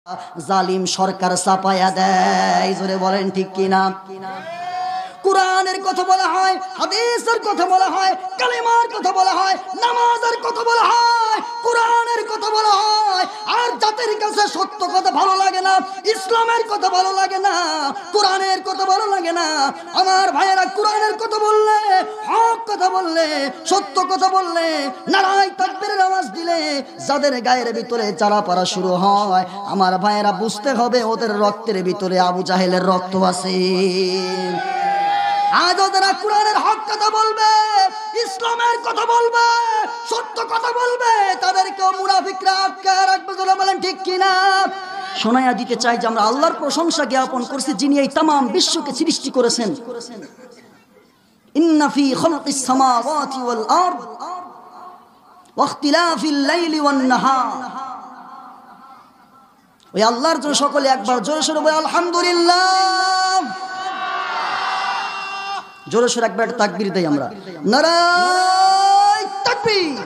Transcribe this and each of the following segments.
জালিম সরকার চাপায়া দেয়। জোরে বলেন ঠিক কিনা? কোরআনের কথা বলা হয়, হাদিসের কথা বলা হয়, কালিমার কথা বলা হয়, নামাজের কথা বলা হয়, কোরআনের কথা বলা হয়। আর জাতির কাছে সত্য কথা ভালো লাগে না, ইসলামের কথা ভালো লাগে না, কোরআনের কথা ভালো লাগে না। আমার ভাইয়েরা, কোরআনের কথা বললে, হক কথা বললে, সত্য কথা বললে, নারায়ে তাকবীরের আওয়াজ দিলে যাদের গায়ের ভিতরে চারা পারা শুরু হয়, আমার ভাইয়েরা বুঝতে হবে ওদের রক্তের ভিতরে আবু জাহেলের রক্ত আছে। আজ ওরা কোরআনের হক কথা বলবে, ইসলামের কথা বলবে, সত্য কথা বলবে, তাদেরকেও মুনাফিকরা আটকে রাখবে। বলেন ঠিক কিনা? শোনায়া দিতে চাই যে আমরা আল্লাহর প্রশংসা জ্ঞাপন করছি যিনি এই তামাম বিশ্বকে সৃষ্টি করেছেন। ইন্না ফি খালকিস সামাওয়াতি ওয়াল আরদ ওয়া ইখতিলাফিল লাইলি ওয়ান নাহার। ওই আল্লাহর জন্য সকলে একবার জোরে সোরে বলে আলহামদুলিল্লাহ। জোরে সোরে একবার তাকবীর দেই আমরা। নারায়ে তাকবীর,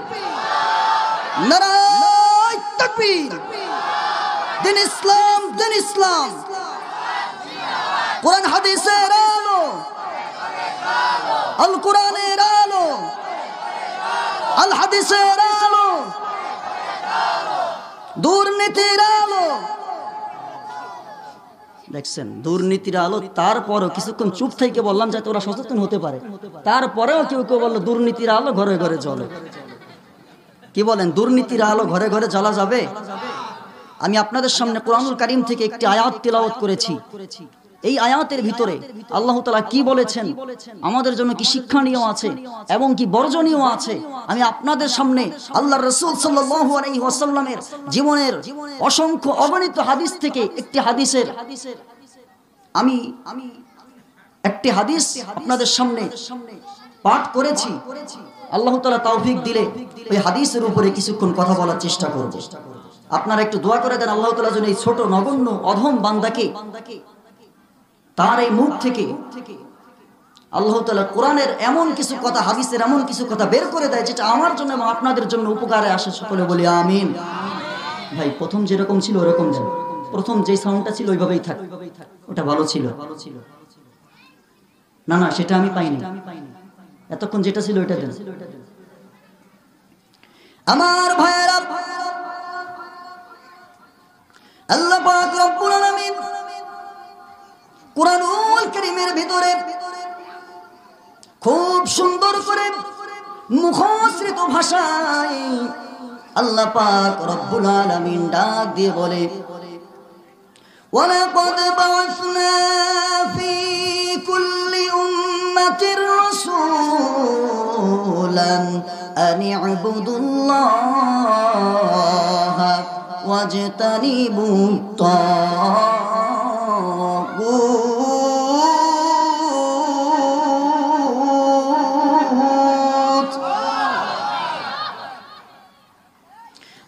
নারায়ে তাকবীর। দিন ইসলাম, দিন ইসলাম, কোরআন হাদিসের আলো, আল কোরআনের আলো, আল হাদিসের আলো, দুর্নীতির আলো। দেখছেন দুর্নীতির আলো, তারপরও কিছুক্ষণ চুপ থেকে বললাম যাতে ওরা সচেতন হতে পারে। তারপরেও কেউ কেউ বললো দুর্নীতির আলো ঘরে ঘরে জ্বলে। কি বলেন, দুর্নীতির আলো ঘরে ঘরে জ্বলা যাবে? আমি আপনাদের সামনে কোরআনুল কারীম থেকে একটি আয়াত তিলাওয়াত করেছি। এই আয়াতের ভিতরে আল্লাহ তাআলা কি বলেছেন, আমাদের জন্য কি শিক্ষণীয় আছে এবং কি বর্জনীয় আছে, আমি আপনাদের সামনে আল্লাহর রাসূল সাল্লাল্লাহু আলাইহি ওয়াসাল্লামের জীবনের অসংখ্য অগণিত হাদিস থেকে একটি হাদিসের আমি একটি হাদিস আপনাদের সামনে পাঠ করেছি। আল্লাহ তাআলা তৌফিক দিলে ওই হাদিসের উপরে কিছুক্ষণ কথা বলার চেষ্টা করব। আপনারা একটু দোয়া করে দেন আল্লাহ তাআলা যেন এই ছোট নগণ্য অধম বান্দাকে তার এই মুখ থেকে আল্লাহ তাআলা কোরআনের এমন কিছু কথা, হাদিসের এমন কিছু কথা বের করে দেয় যেটা আমার জন্য এবং আপনাদের জন্য উপকারে আসে। সকলে বলি আমিন। ভাই প্রথম যেরকম ছিল ওরকম যেন, প্রথম যে সাউন্ডটা ছিল ওইভাবেই থাক, ওটা ভালো ছিল। না না, সেটা আমি পাইনি, এতক্ষণ যেটা ছিল ওইটা দেন। আমার ভাইয়েরা, আল্লাহ পাক রব্বুল আলামিন কোরআনুল কারীমের ভিতরে খুব সুন্দর করে মুখশ্রিত ভাষায় আল্লাহ পাক রব্বুল আলামিন ডাক দিয়ে বলে, ওয়ালাকাদ বা'আসনা ফি কুল্লি উম্মাতির রাসূলান আন ই'বুদুল্লাহা ওয়াজতানিবুত তাগুত।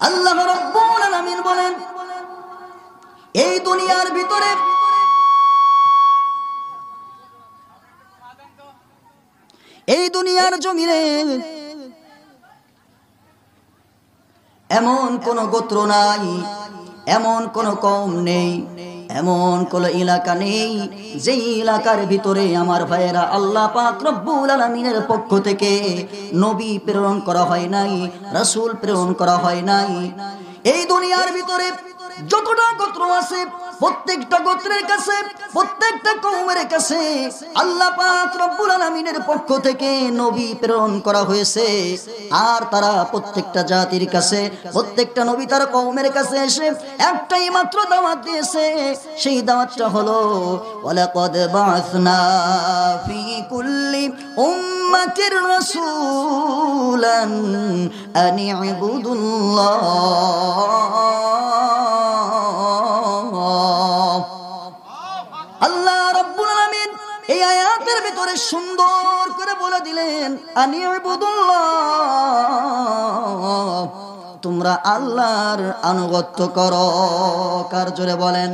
আল্লাহ রাব্বুল আলামিন বলেন, এই দুনিয়ার ভিতরে এই দুনিয়ার জমিনে এমন কোন গোত্র নাই, এমন কোন কওম নেই, এমন কোন এলাকা নেই যেই এলাকার ভিতরে আমার ভাইয়েরা আল্লাহ পাক রব্বুল আলামিনের পক্ষ থেকে নবী প্রেরণ করা হয় নাই, রাসূল প্রেরণ করা হয় নাই। এই দুনিয়ার ভিতরে যতটা গোত্র আছে প্রত্যেকটা গোত্রের কাছে, প্রত্যেকটা কওমের কাছে আল্লাহ পাক রব্বুল আলামিনের পক্ষ থেকে নবী প্রেরণ করা হয়েছে। আর তারা প্রত্যেকটা জাতির কাছে, প্রত্যেকটা নবী তার কওমের কাছে এসে একটাই মাত্র দাওয়াত দিয়েছে। সেই দাওয়াতটা হলো ওয়ালাকাদ বা'আসনা ফি কুল্লি উম্মাতির রাসূলান আন ই'বুদুল্লাহ। আল্লাহ রাব্বুল আলামিন এই আয়াতের ভিতরে সুন্দর করে বলে দিলেন, আনিবুদুল্লাহ, তোমরা আল্লাহর আনুগত্য করো। কার জোরে বলেন?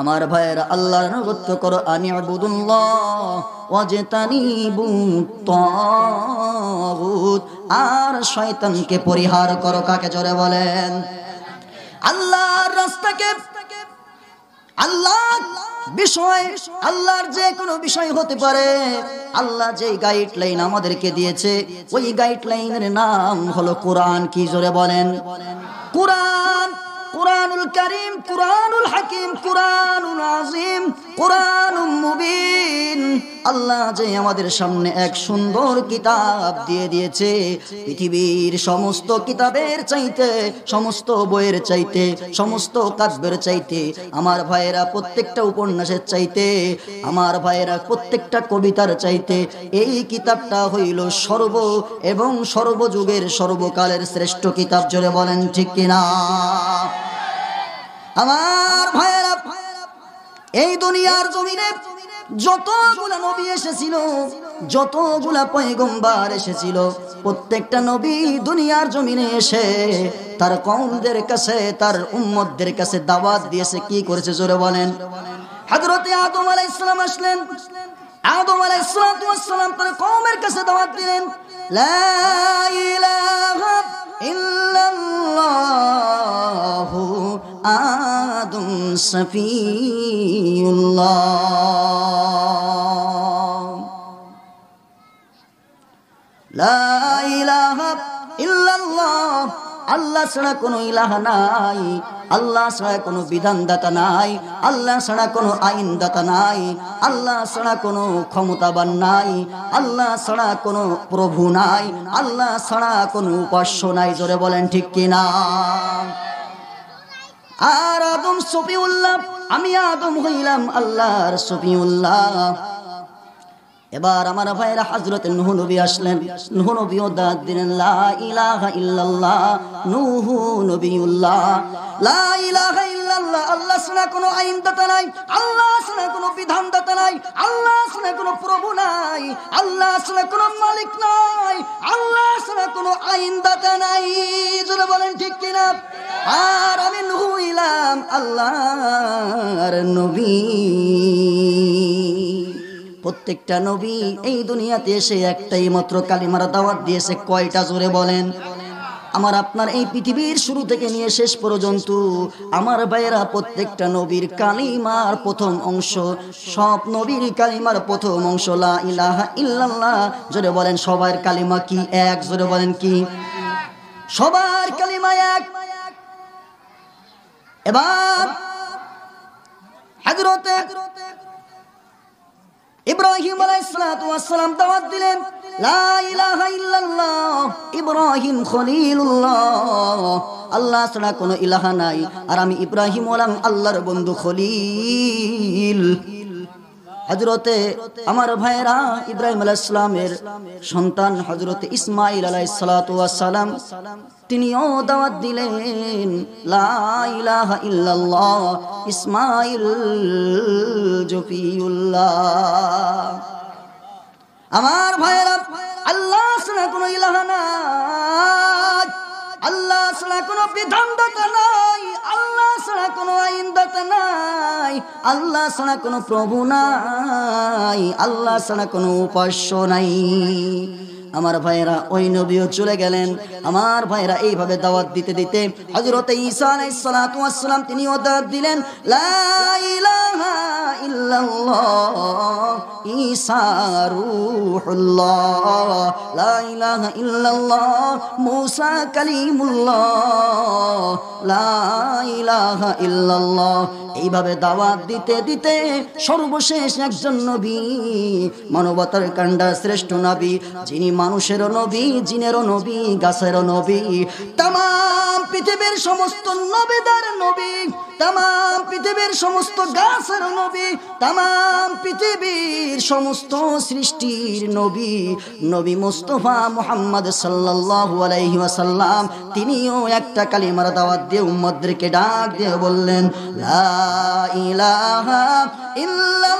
আমার ভাইয়েরা, আল্লাহর আনুগত্য করো। আনিবুদুল্লাহ ওয়াজতানিবুত তাগুত, আর শয়তানকে পরিহার করো। কাকে জোরে বলেন? আল্লাহর রাস্তাকে, আল্লাহ বিষয়, আল্লাহর যে কোনো বিষয় হতে পারে, আল্লাহ যে গাইডলাইন আমাদেরকে দিয়েছে ওই গাইডলাইনের নাম হলো কোরআন। কি জোরে বলেন? কোরআন, কোরআনুল কারীম, কোরআনুল হাকিম, কোরআনুল আযীম, কোরআনুম মুবিন। আল্লাহ যে আমাদের সামনে এক সুন্দর কিতাব দিয়ে দিয়েছে, পৃথিবীর সমস্ত কিতাবের চাইতে, সমস্ত বইয়ের চাইতে, সমস্ত কাব্যের চাইতে, আমার ভাইয়েরা প্রত্যেকটা উপন্যাসের চাইতে, আমার ভাইয়েরা প্রত্যেকটা কবিতার চাইতে এই কিতাবটা হইল সর্ব এবং সর্বযুগের সর্বকালের শ্রেষ্ঠ কিতাব। জোরে বলেন ঠিক কিনা? আমার ভাইয়েরা, এই দুনিয়ার জমিনে যতগুলা নবী এসেছিল, যতগুলা পয়গম্বর এসেছিল, প্রত্যেকটা নবী দুনিয়ার জমিনে এসে তার কওমদের কাছে, তার উম্মতদের কাছে দাওয়াত দিয়েছে। কি করেছে জোরে বলেন? হযরতে আদম আলাইহিস সালাম আসলেন, আদম আলাইহিস সালাম তার কওমের কাছে দাওয়াত দিলেন, লা ইলাহা ইল্লাল্লাহু আদম সফিউল্লাহ, লা ইলাহা ইল্লাল্লাহ, আল্লাহ ছাড়া কোনো ইলাহা নাই, আল্লাহ ছাড়া কোনো বিধানদাতা নাই, আল্লাহ ছাড়া কোনো আইনদাতা নাই, আল্লাহ ছাড়া কোনো ক্ষমতাবান নাই, আল্লাহ ছাড়া কোনো প্রভু নাই, আল্লাহ ছাড়া কোনো উপাস্য নাই। জোরে বলেন ঠিক কিনা? আর আদম সফিউল্লাহ, আমি আদম হইলাম আল্লাহর সফিউল্লাহ। এবার আমার ভাইরা হযরত নূহ নবী আসলেন, নূহ নবীও দাওয়াত দিলেন, লা ইলাহা ইল্লাল্লাহ, নূহ নবিয়ুল্লাহ, লা ইলাহা ইল্লাল্লাহ, আল্লাহ ছাড়া কোনো আইনদাতা নাই, আল্লাহ ছাড়া কোনো বিধানদাতা নাই, আল্লাহ ছাড়া কোনো প্রভু নাই, আল্লাহ ছাড়া কোনো মালিক নাই, আল্লাহ ছাড়া কোনো আইনদাতা নাই। জোরে বলেন ঠিক কিনা? আর আমি নূহ হইলাম আল্লাহর নবী। প্রত্যেকটা নবী এই দুনিয়াতে এসে একটাই মাত্র কালিমার দাওয়াত দিয়েছে। কয়টা? জোরে বলেন। আমার আপনার এই পৃথিবীর শুরু থেকে নিয়ে শেষ পর্যন্ত আমার ভাইয়েরা প্রত্যেকটা নবীর কালিমার প্রথম অংশ, সব নবীর কালিমার প্রথম অংশ লা ইলাহা ইল্লাল্লাহ। জোরে বলেন সবার কালিমা কি এক? জোরে বলেন কি? সবার কালিমা এক। এবার হযরতে ইব্রাহিম আলাইহিস সালাতু ওয়াস সালাম দাওয়াত দিলেন, লা ইলাহা ইল্লাল্লাহ, ইব্রাহিম খলিলুল্লাহ, আল্লাহ ছাড়া কোনো ইলাহা নাই, আর আমি ইব্রাহিম হলাম আল্লাহর বন্ধু খলিল। হযরতে আমার ভাইরা ইব্রাহিম আলাইহিস সালামের সন্তান হযরতে ইসমাঈল আলাইহিস সালাতু ওয়াস সালাম, তিনিও দাওয়াত দিলেন, লা ইলাহা ইল্লাল্লাহ, ইসমাঈল জফিউল্লাহ। আমার ভাইরা, আল্লাহ ছাড়া কোনো ইলাহা নাই, আল্লাহ ছাড়া কোনো বিধানদাতা নাই, আল্লাহ ছাড়া কোনো আইনদাতা নাই, আল্লাহ ছাড়া কোনো প্রভু নাই, আল্লাহ ছাড়া কোনো উপাস্য নাই। আমার ভাইরা ওই নবীও চলে গেলেন। আমার ভাইরা এইভাবে দাওয়াত দিতে দিতে হযরত ঈসা আলাইহিস সালাতু ওয়াস সালাম তিনিও দাওয়াত দিলেন, লা ইলাহা ইল্লাল্লাহ, ঈসা রূহুল্লাহ, লা ইলাহা ইল্লাল্লাহ, মুসা কালিমুল্লাহ, লা ইলাহা ইল্লাল্লাহ। এইভাবে দাওয়াত দিতে দিতে সর্বশেষ একজন নবী, মানবতার কাণ্ডা শ্রেষ্ঠ নবী, যিনি মানুষেরও নবী, জিনেরও নবী, গাছেরও নবী, তামাম পৃথিবীর সমস্ত নবীদের নবী, তামাম পৃথিবীর সমস্ত গাছের নবী, তামাম পৃথিবীর সমস্ত সৃষ্টির নবী, নবী মুস্তাফা মুহাম্মদ সাল্লাল্লাহু আলাইহি ওয়াসাল্লাম, তিনিও একটা কালিমার দাওয়াত দিয়ে উম্মতদেরকে ডাক দিয়ে বললেন, লা ইলাহা ইল্লাল্লাহু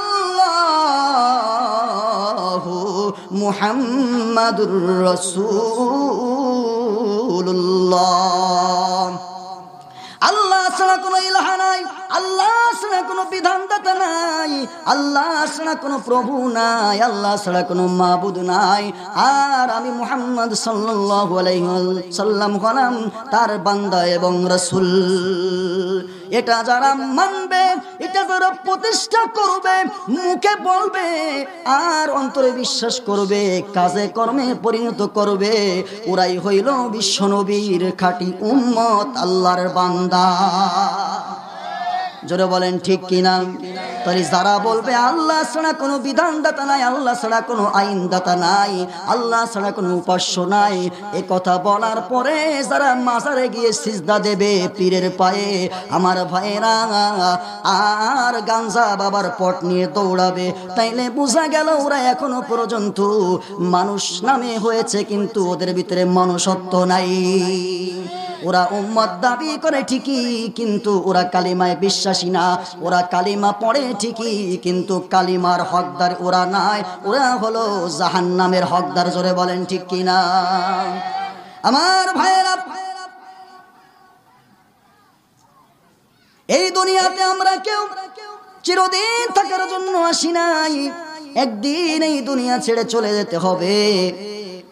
মুহাম্মাদুর রাসূলুল্লাহ। আল্লাহ ছাড়া কোনো ইলাহা নাই, আল্লাহ ছাড়া কোনো বিধানদাতা নাই, আল্লাহ ছাড়া কোনো প্রভু নাই, আল্লাহ ছাড়া কোনো মাবুদ নাই। আর আমি মুহাম্মদ সাল্লাল্লাহু আলাইহি ওয়াসাল্লাম হলাম তার বান্দা এবং রাসূল। এটা যারা মানবে, এটা যারা প্রতিষ্ঠা করবে, মুখে বলবে আর অন্তরে বিশ্বাস করবে, কাজে কর্মে পরিণত করবে, ওরাই হইল বিশ্বনবীর খাঁটি উম্মত, আল্লাহর বান্দা। জোরে বলেন ঠিক কিনা? তাই যারা বলবে আল্লাহ ছাড়া কোনো বিধানদাতা নাই, আল্লাহ ছাড়া কোনো আইনদাতা নাই, আল্লাহ ছাড়া কোনো উপাস্য নাই, এ কথা বলার পরে যারা মাজারে গিয়ে সিজদা দেবে পীরের পায়ে, আমার ভাইরা, আর গাঞ্জা বাবার পট নিয়ে দৌড়াবে, তাইলে বোঝা গেল ওরা এখনো পর্যন্ত মানুষ নামে হয়েছে, কিন্তু ওদের ভিতরে মনুষ্যত্ব নাই। ওরা উম্মত দাবি করে ঠিকই, কিন্তু ওরা কালিমায় বিশ্বাসী না। ওরা কালিমা পড়ে ঠিকই, কিন্তু কালিমার হকদার ওরা নাই, ওরা হলো জাহান্নামের হকদার। জোরে বলেন ঠিক কিনা? আমার ভাইয়েরা, এই দুনিয়াতে আমরা কেউ চিরদিন থাকার জন্য আসি নাই, একদিন এই দুনিয়া ছেড়ে চলে যেতে হবে।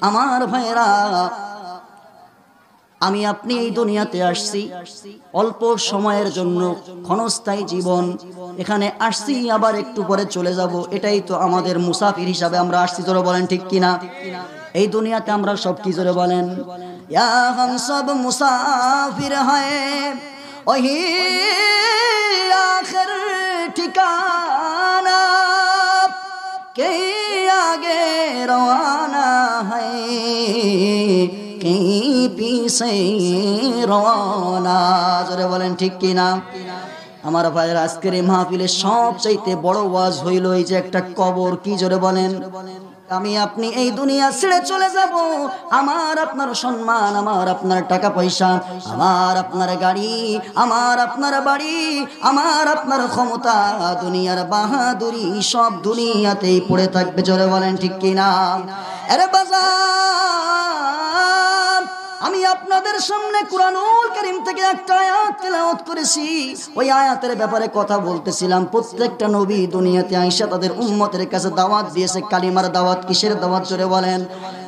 আমার ভাইয়েরা, আমি আপনি এই দুনিয়াতে আসছি অল্প সময়ের জন্য, ক্ষণস্থায়ী জীবন। এখানে আসছি, আবার একটু পরে চলে যাব, এটাই তো আমাদের মুসাফির হিসাবে আমরা আসছি। জোরে বলেন ঠিক কিনা? এই দুনিয়াতে আমরা সব কি, জোরে বলেন, ইয়া হাম সব মুসাফির হ্যায় ওহি আখির ঠিকানা, কে আগে রওয়ানা হ্যায় কে পিছে রওয়ানা। জোরে বলেন ঠিক কিনা? আমার ভাইয়ের, আজকের এই মাহফিলের সবচাইতে বড় ওয়াজ হইল এই যে একটা কবর। কি জোরে বলেন? আমি আপনি এই দুনিয়া ছেড়ে চলে যাব, আমার আপনার সম্মান, আমার আপনার টাকা পয়সা, আমার আপনার গাড়ি, আমার আপনার বাড়ি, আমার আপনার ক্ষমতা, দুনিয়ার বাহাদুরি সব দুনিয়াতেই পড়ে থাকবে। জোরে বলেন ঠিক কিনা? আরে বাজার, আমি আপনাদের সামনে কুরআনুল কারীম থেকে একটা আয়াত তেলাওয়াত করেছি। ওই আয়াতের ব্যাপারে কথা বলতেছিলাম। প্রত্যেকটা নবী দুনিয়াতে আইসা তাদের উম্মতের কাছে দাওয়াত দিয়েছে, কালিমার দাওয়াত। কিসের দাওয়াত? জোরে বলেন।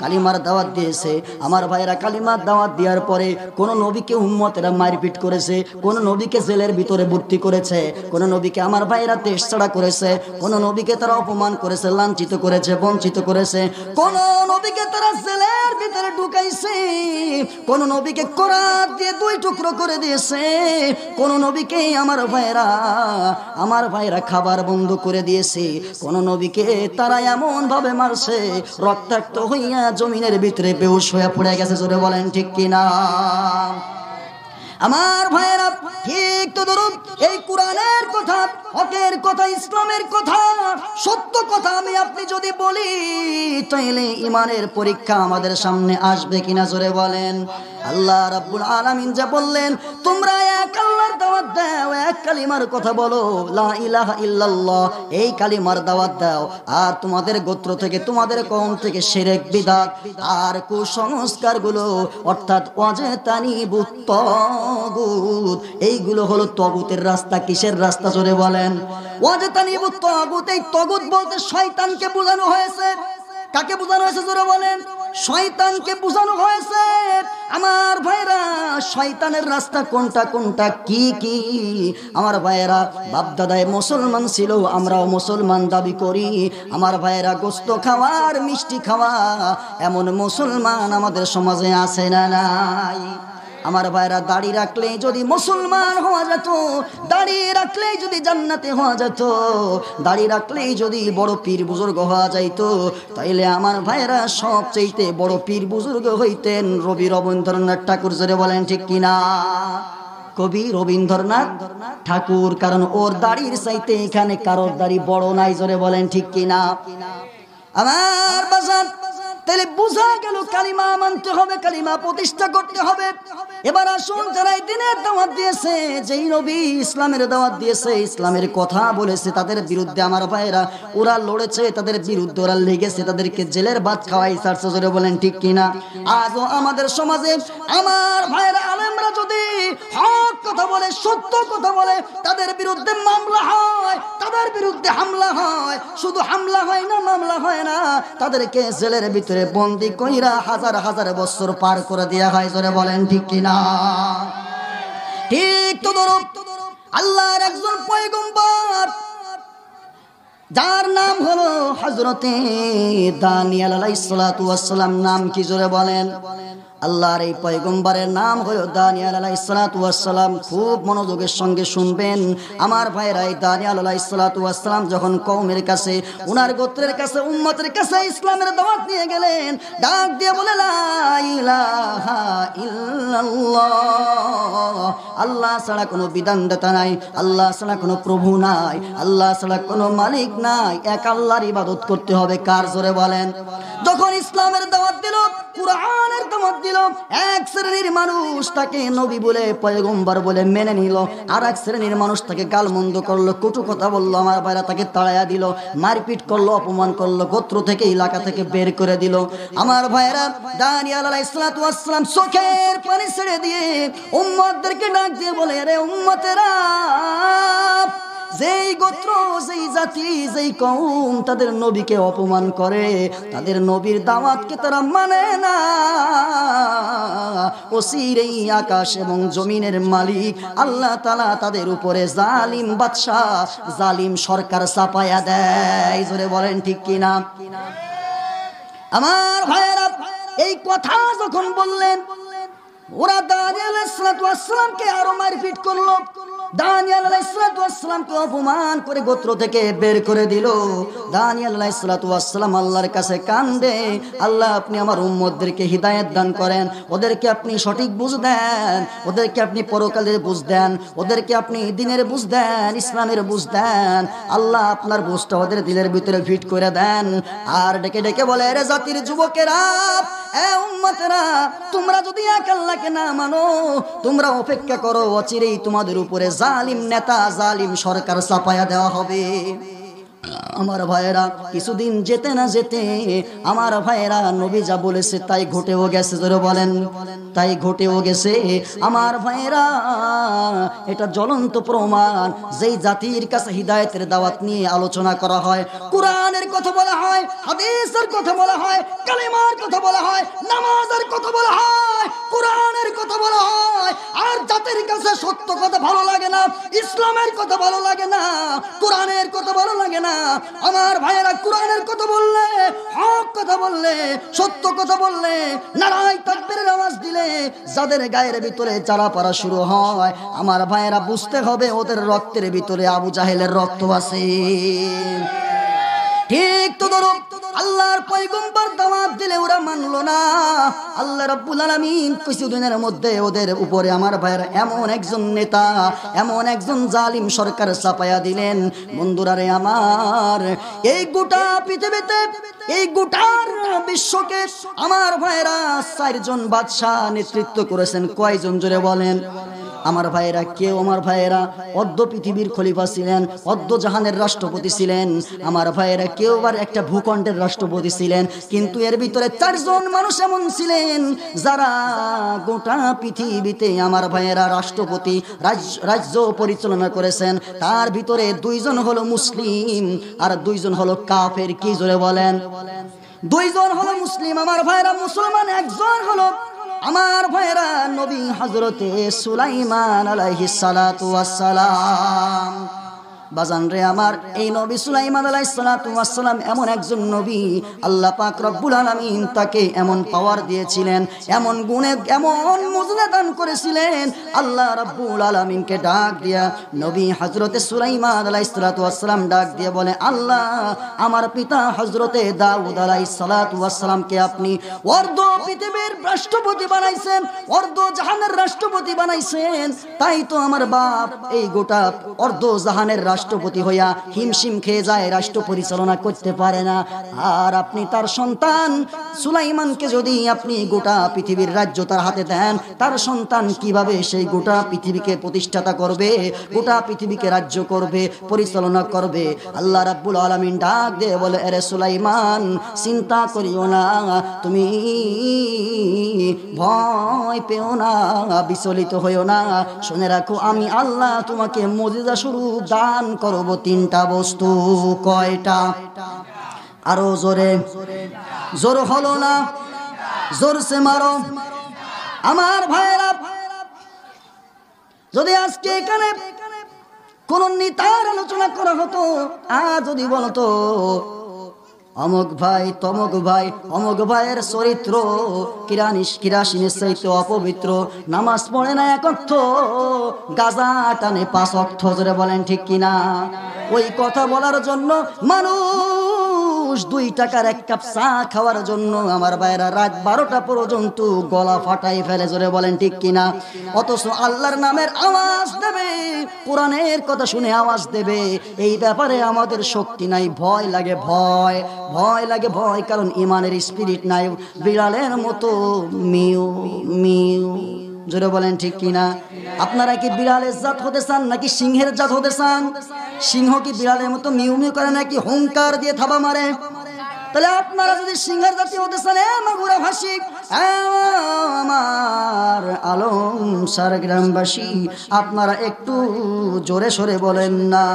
কালিমার দাওয়াত দিয়েছে। আমার ভাইরা, কালিমার দাওয়াত দেওয়ার পরে কোন নবীকে উম্মতেরা মারপিট করেছে, কোন নবীকে জেলের ভিতরে ভর্তি করেছে, কোন নবীকে আমার ভাইরা দেশ ছাড়া করেছে, কোন নবীকে তারা অপমান করেছে, লাঞ্ছিত করেছে, বঞ্চিত করেছে, কোন নবীকে তারা জেলের ভিতরে ঢুকাইছে, কোন নবীকে করাত দিয়ে দুই টুকরো করে দিয়েছে, কোন নবীকে আমার ভাইরা খাবার বন্ধ করে দিয়েছে, কোন নবীকে তারা এমন ভাবে মারছে রক্তাক্ত হইয়া জমিনের ভিতরে বেহুশ হয়ে পড়ে গেছে। জোরে বলেন ঠিক কিনা? আমার ভাইয়েরা, ঠিক তো ধরুন এই কোরআনের কথা, হকের কথা, ইসলামের কথা, সত্য কথা আমি আপনি যদি বলি, তাইলে ইমানের পরীক্ষা আমাদের সামনে আসবে কিনা? জোরে বলেন। আল্লাহ রাব্বুল আলামিন যা বললেন, তোমরা এক আল্লাহর দাওয়াত দাও, এক কালিমার কথা বলো, লা ইলাহা ইল্লাল্লাহ, এই কালিমার দাওয়াত দাও, আর তোমাদের গোত্র থেকে, তোমাদের কওম থেকে শিরক, বিদআত আর কুসংস্কার গুলো, অর্থাৎ ওয়াজতানিবুত তাগুত, এইগুলো হলো তাগুতের রাস্তা। কিসের রাস্তা? জোরে বলেন। ওয়াজতানিবুত তাগুত, এই তাগুত বলতে শয়তানকে বোঝানো হয়েছে। কাকে বোঝানো হয়েছে? জোরে বলেন। শয়তানকে বোঝানো হয়েছে। আমার ভাইরা, শয়তানের রাস্তা কোনটা কোনটা, কি কি? আমার ভাইরা, বাপদাদায় মুসলমান ছিল, আমরাও মুসলমান দাবি করি। আমার ভাইরা, গোস্ত খাওয়ার, মিষ্টি খাওয়া এমন মুসলমান আমাদের সমাজে আছে না নাই? আমার ভাইরা, দাড়ি রাখলেই যদি মুসলমান হওয়া যেত, দাড়ি রাখলেই যদি জান্নাতে হওয়া যেত, দাড়ি রাখলেই যদি বড় পীর বুজুর্গ হওয়া যাইত, তাইলে আমার ভাইরা সবচেয়ে বড় পীর বুজুর্গ হইতেন রবি রবীন্দ্রনাথ ঠাকুর। জোরে বলেন ঠিক কিনা? কবি রবীন্দ্রনাথ ঠাকুর, কারণ ওর দাড়ির চাইতে এখানে কারোর দাড়ি বড় নাই। জোরে বলেন ঠিক কিনা? আমার বাজার, তাহলে বোঝা গেল কালিমা মানতে হবে, কালিমা প্রতিষ্ঠা করতে হবে। এবার আসুন, যারা এই দিনের দাওয়াত দিয়েছে, যেই নবী ইসলামের দাওয়াত দিয়েছে, ইসলামের কথা বলেছে, তাদের বিরুদ্ধে আমার ভাইরা ওরা লড়েছে, তাদের বিরুদ্ধে ওরা লেগেছে, তাদেরকে জেলের ভাত খাওয়াই ছাড়ছে। জোরে বলেন ঠিক কিনা? আজও আমাদের সমাজে আমার ভাইরা আলেমরা যদি হক কথা বলে, সত্য কথা বলে, তাদের বিরুদ্ধে মামলা হয়, তাদের বিরুদ্ধে হামলা হয়। শুধু হামলা হয় না, মামলা হয় না, তাদেরকে জেলের ভিতরে বন্দি কইরা হাজার হাজার বছর পার করে দেয়া হয়। জোরে বলেন ঠিক কিনা? ঠিক তো ধরো, আল্লাহর একজন পয়গম্বর যার নাম হলো হযরতে দানিয়েল আলাইহিস সালাতু ওয়াস সালাম। নাম কি? জোরে বলেন। আল্লাহর এই পয়গম্বরের নাম হলো দানিয়েল আলাইহিস সালাতু ওয়াস সালাম। খুব মনোযোগের সঙ্গে শুনবেন আমার ভাইরা। এই দানিয়েল আলাইহিস সালাতু ওয়াস সালাম যখন কওমের কাছে, উনার গোত্রের কাছে, উম্মতের কাছে ইসলামের দাওয়াত নিয়ে গেলেন, ডাক দিয়ে বলে লা ইলাহা ইল্লাল্লাহ, আল্লাহ ছাড়া কোনো বিধানদাতা নাই, আল্লাহ ছাড়া কোনো প্রভু নাই, আল্লাহ ছাড়া কোনো মালিক নাই, এক আল্লাহর ইবাদত করতে হবে। কার? জোরে বলেন। যখন ইসলামের দাওয়াত দিল, কুরআনের দাওয়াত দিল, এক শ্রেণীর মানুষ তাকে নবী বলে, পয়গম্বর বলে মেনে নিল, আর এক শ্রেণীর মানুষ তাকে গালমন্দ করলো, কটু কথা বললো, আমার ভাইরা তাকে তাড়াইয়া দিল, মারপিট করলো, অপমান করলো, গোত্র থেকে, এলাকা থেকে বের করে দিল। আমার ভাইরা দানিয়েল আলাইহিস সালাতু ওয়াস সালাম চোখের পানি ছেড়ে দিয়ে উম্মতদেরকে ডাক দিয়ে বলে, রে উম্মতেরা, যেই গোত্র, যেই জাতি, যেই কওম তাদের নবীকে অপমান করে, তাদের নবীর দাওয়াতকে তারা মানে না, অচিরেই আকাশ এবং জমিনের মালিক আল্লাহ তাআলা তাদের উপরে জালিম বাদশা, জালিম সরকার চাপায়া দেয়। জোরে বলেন ঠিক কিনা? আমার ভাইয়েরা, এই কথা যখন বললেন, ওরা দানিয়েল আলাইহিস সালাতু ওয়াস সালামকে আরো মারপিট করলো, দানিয়েল আলাইহিস সালাতু ওয়াস সালামকে অপমান করে গোত্র থেকে বের করে দিল। দানিয়েল আলাইহিস সালাতু ওয়াস সালাম আল্লাহর কাছে কান্দে, আল্লাহ আপনি আমার উম্মতদেরকে হিদায়াত দান করেন, ওদেরকে আপনি সঠিক বুঝ দেন, ওদেরকে আপনি পরকালের বুঝ দেন, ওদেরকে আপনি দ্বীনের বুঝ দেন, ইসলামের বুঝ দেন। আল্লাহ আপনার বুঝটা ওদের দিলের ভিতরে ফিট করে দেন। আর ডেকে ডেকে বলে, রে জাতির যুবকেরা, এ উম্মতেরা, তোমরা যদি এক আল্লাহকে না মানো, তোমরা অপেক্ষা করো, অচিরেই তোমাদের উপরে জালিম নেতা, জালিম সরকার চাপায়া দেওয়া হবে। আমার ভাইয়েরা, কিছুদিন যেতে না যেতে আমার ভাইয়েরা নবী যা বলেছে তাই ঘটেও গেছে। জোরে বলেন, তাই ঘটেও গেছে। আমার ভাইয়েরা, এটা জ্বলন্ত প্রমাণ। যেই জাতির কাছে হিদায়াতের দাওয়াত নিয়ে আলোচনা করা হয়, কোরআনের কথা বলা হয়, হাদিসের কথা বলা হয়, কালিমার কথা বলা হয়, নামাজের কথা বলা হয়, কোরআনের কথা বলা হয়, আর জাতির কাছে সত্য কথা ভালো লাগে না, ইসলামের কথা ভালো লাগে না, কোরআনের কথা ভালো লাগে না, আমার ভাইয়েরা, কোরআনের কথা বললে, হক কথা বললে, সত্য কথা বললে, নারায়ে তাকবীরের আওয়াজ দিলে যাদের গায়ের ভিতরে জ্বালা পড়া শুরু হয়, আমার ভাইয়েরা বুঝতে হবে ওদের রক্তের ভিতরে আবু জাহেলের রক্ত আছে। ঠিক তো ধরো, আল্লাহর পয়গম্বর দাওয়াত দিলে ওরা মানলো না। আল্লাহ রাব্বুল আলামিন কিছুদিনের মধ্যে ওদের উপরে আমার ভাইয়েরা এমন একজন নেতা, এমন একজন জালিম সরকার চাপায়া দিলেন। বন্ধুরা রে আমার, এই গোটা পৃথিবীতে, এই গোটার বিশ্বকে আমার ভাইয়েরা 4 জন বাদশাহ নেতৃত্ব করেছেন। কয়জন? জোরে বলেন। আমার ভাইয়েরা, কেউ আমার ভাইয়েরা অর্ধ পৃথিবীর খলিফা ছিলেন, অর্ধ জাহানের রাষ্ট্রপতি ছিলেন। আমার ভাইয়েরা, কেউ আবার একটা ভূখণ্ডের রাষ্ট্রপতি ছিলেন। কিন্তু এর ভিতরে 4 জন মানুষ এমন ছিলেন যারা গোটা পৃথিবীতে আমার ভাইয়েরা রাষ্ট্রপতি, রাজ্য পরিচালনা করেছেন। তার ভিতরে 2 জন হলো মুসলিম আর 2 জন হলো কাফের। কি? জোরে বলেন। 2 জন হলো মুসলিম আমার ভাইয়েরা, মুসলমান 1 জন হলো আমার ভাইয়েরা নবী হযরতে সুলাইমান আলাইহিস সালাতু ওয়াস সালাম। বাজান রে আমার, এই নবী সুলাইমান আলাইহিস সালাতু ওয়াস সালাম এমন একজন নবী, আল্লাহ পাক রব্বুল আলামিন তাকে এমন পাওয়ার দিয়েছিলেন, এমন গুণে, এমন মুজিজা দান করেছিলেন। আল্লাহ রাব্বুল আলামিনকে ডাক দিয়া নবী হযরতে সুলাইমান আলাইহিস সালাতু ওয়াস সালাম ডাক দিয়ে বলে, আল্লাহ আমার পিতা হযরতে দাউদ আলাইহিস সালাতু ওয়াস সালামকে আপনি অর্ধ পৃথিবীর রাষ্ট্রপতি বানাইছেন, অর্ধ জাহানের রাষ্ট্রপতি বানাইছেন। তাই তো আমার বাপ এই গোটা অর্ধ জাহানের রাষ্ট্রপতি হইয়া হিমশিম খেয়ে যায়, রাষ্ট্র পরিচালনা করতে পারে না। আর আপনি তার সন্তান সুলাইমানকে যদি আপনি গোটা পৃথিবীর রাজ্য তার হাতে দেন, তার সন্তান কিভাবে সেই গোটা পৃথিবীকে প্রতিষ্ঠাতা করবে, গোটা পৃথিবীকে রাজ্য করবে, পরিচালনা করবে? আল্লাহ রাব্বুল আলামিন ডাক দিয়ে বলে, আরে সুলাইমান, চিন্তা করিও না, তুমি ভয় পেও না, বিচলিত হইও না। শুনে রাখো, আমি আল্লাহ তোমাকে মুজিজা স্বরূপ দান করব 3টা বস্তু। কয়টা? আরো জোরে। জোর হলো না, জোরসে মারো। আমার ভাইরা, যদি আজকে এখানে কোন নেতার আলোচনা করা হতো, আর যদি বলতো অমুক ভাই তমুক ভাই, অমুক ভাইয়ের চরিত্র কিরাসিনের চাইতে অপবিত্র, নামাজ পড়ে না 1 ওয়াক্ত, গাঁজা টানে 5 ওয়াক্ত, জোরে বলেন ঠিক কিনা? ওই কথা বলার জন্য মানুষ 2 টাকার 1 কাপ চা খাওয়ার জন্য আমার ভাইরা রাত 12টা পর্যন্ত গলা ফাটাই ফেলে, জোরে বলেন ঠিক কিনা? অথচ আল্লাহর নামের আওয়াজ দেবে, কোরআনের কথা শুনে আওয়াজ দেবে, এই ব্যাপারে আমাদের শক্তি নাই। ভয় লাগে, ভয় লাগে, ভয়, কারণ ইমানের স্পিরিট নাই। বিড়ালের মতো মিউ মিউ, জোরে বলেন ঠিক কিনা? আপনারা কি বিড়ালের জাত হতে চান নাকি সিংহের জাত হতে চান? সিংহ কি বিড়ালের মতো মিউ মিউ করে নাকি হুঙ্কার দিয়ে থাবা মারে? তাহলে আপনারা যদি সিংহের জাতি হতে চান, মাগুরা ভাসি, আমার আলম সার গ্রামবাসী, আপনারা একটু জোরে সোরে বলেন না,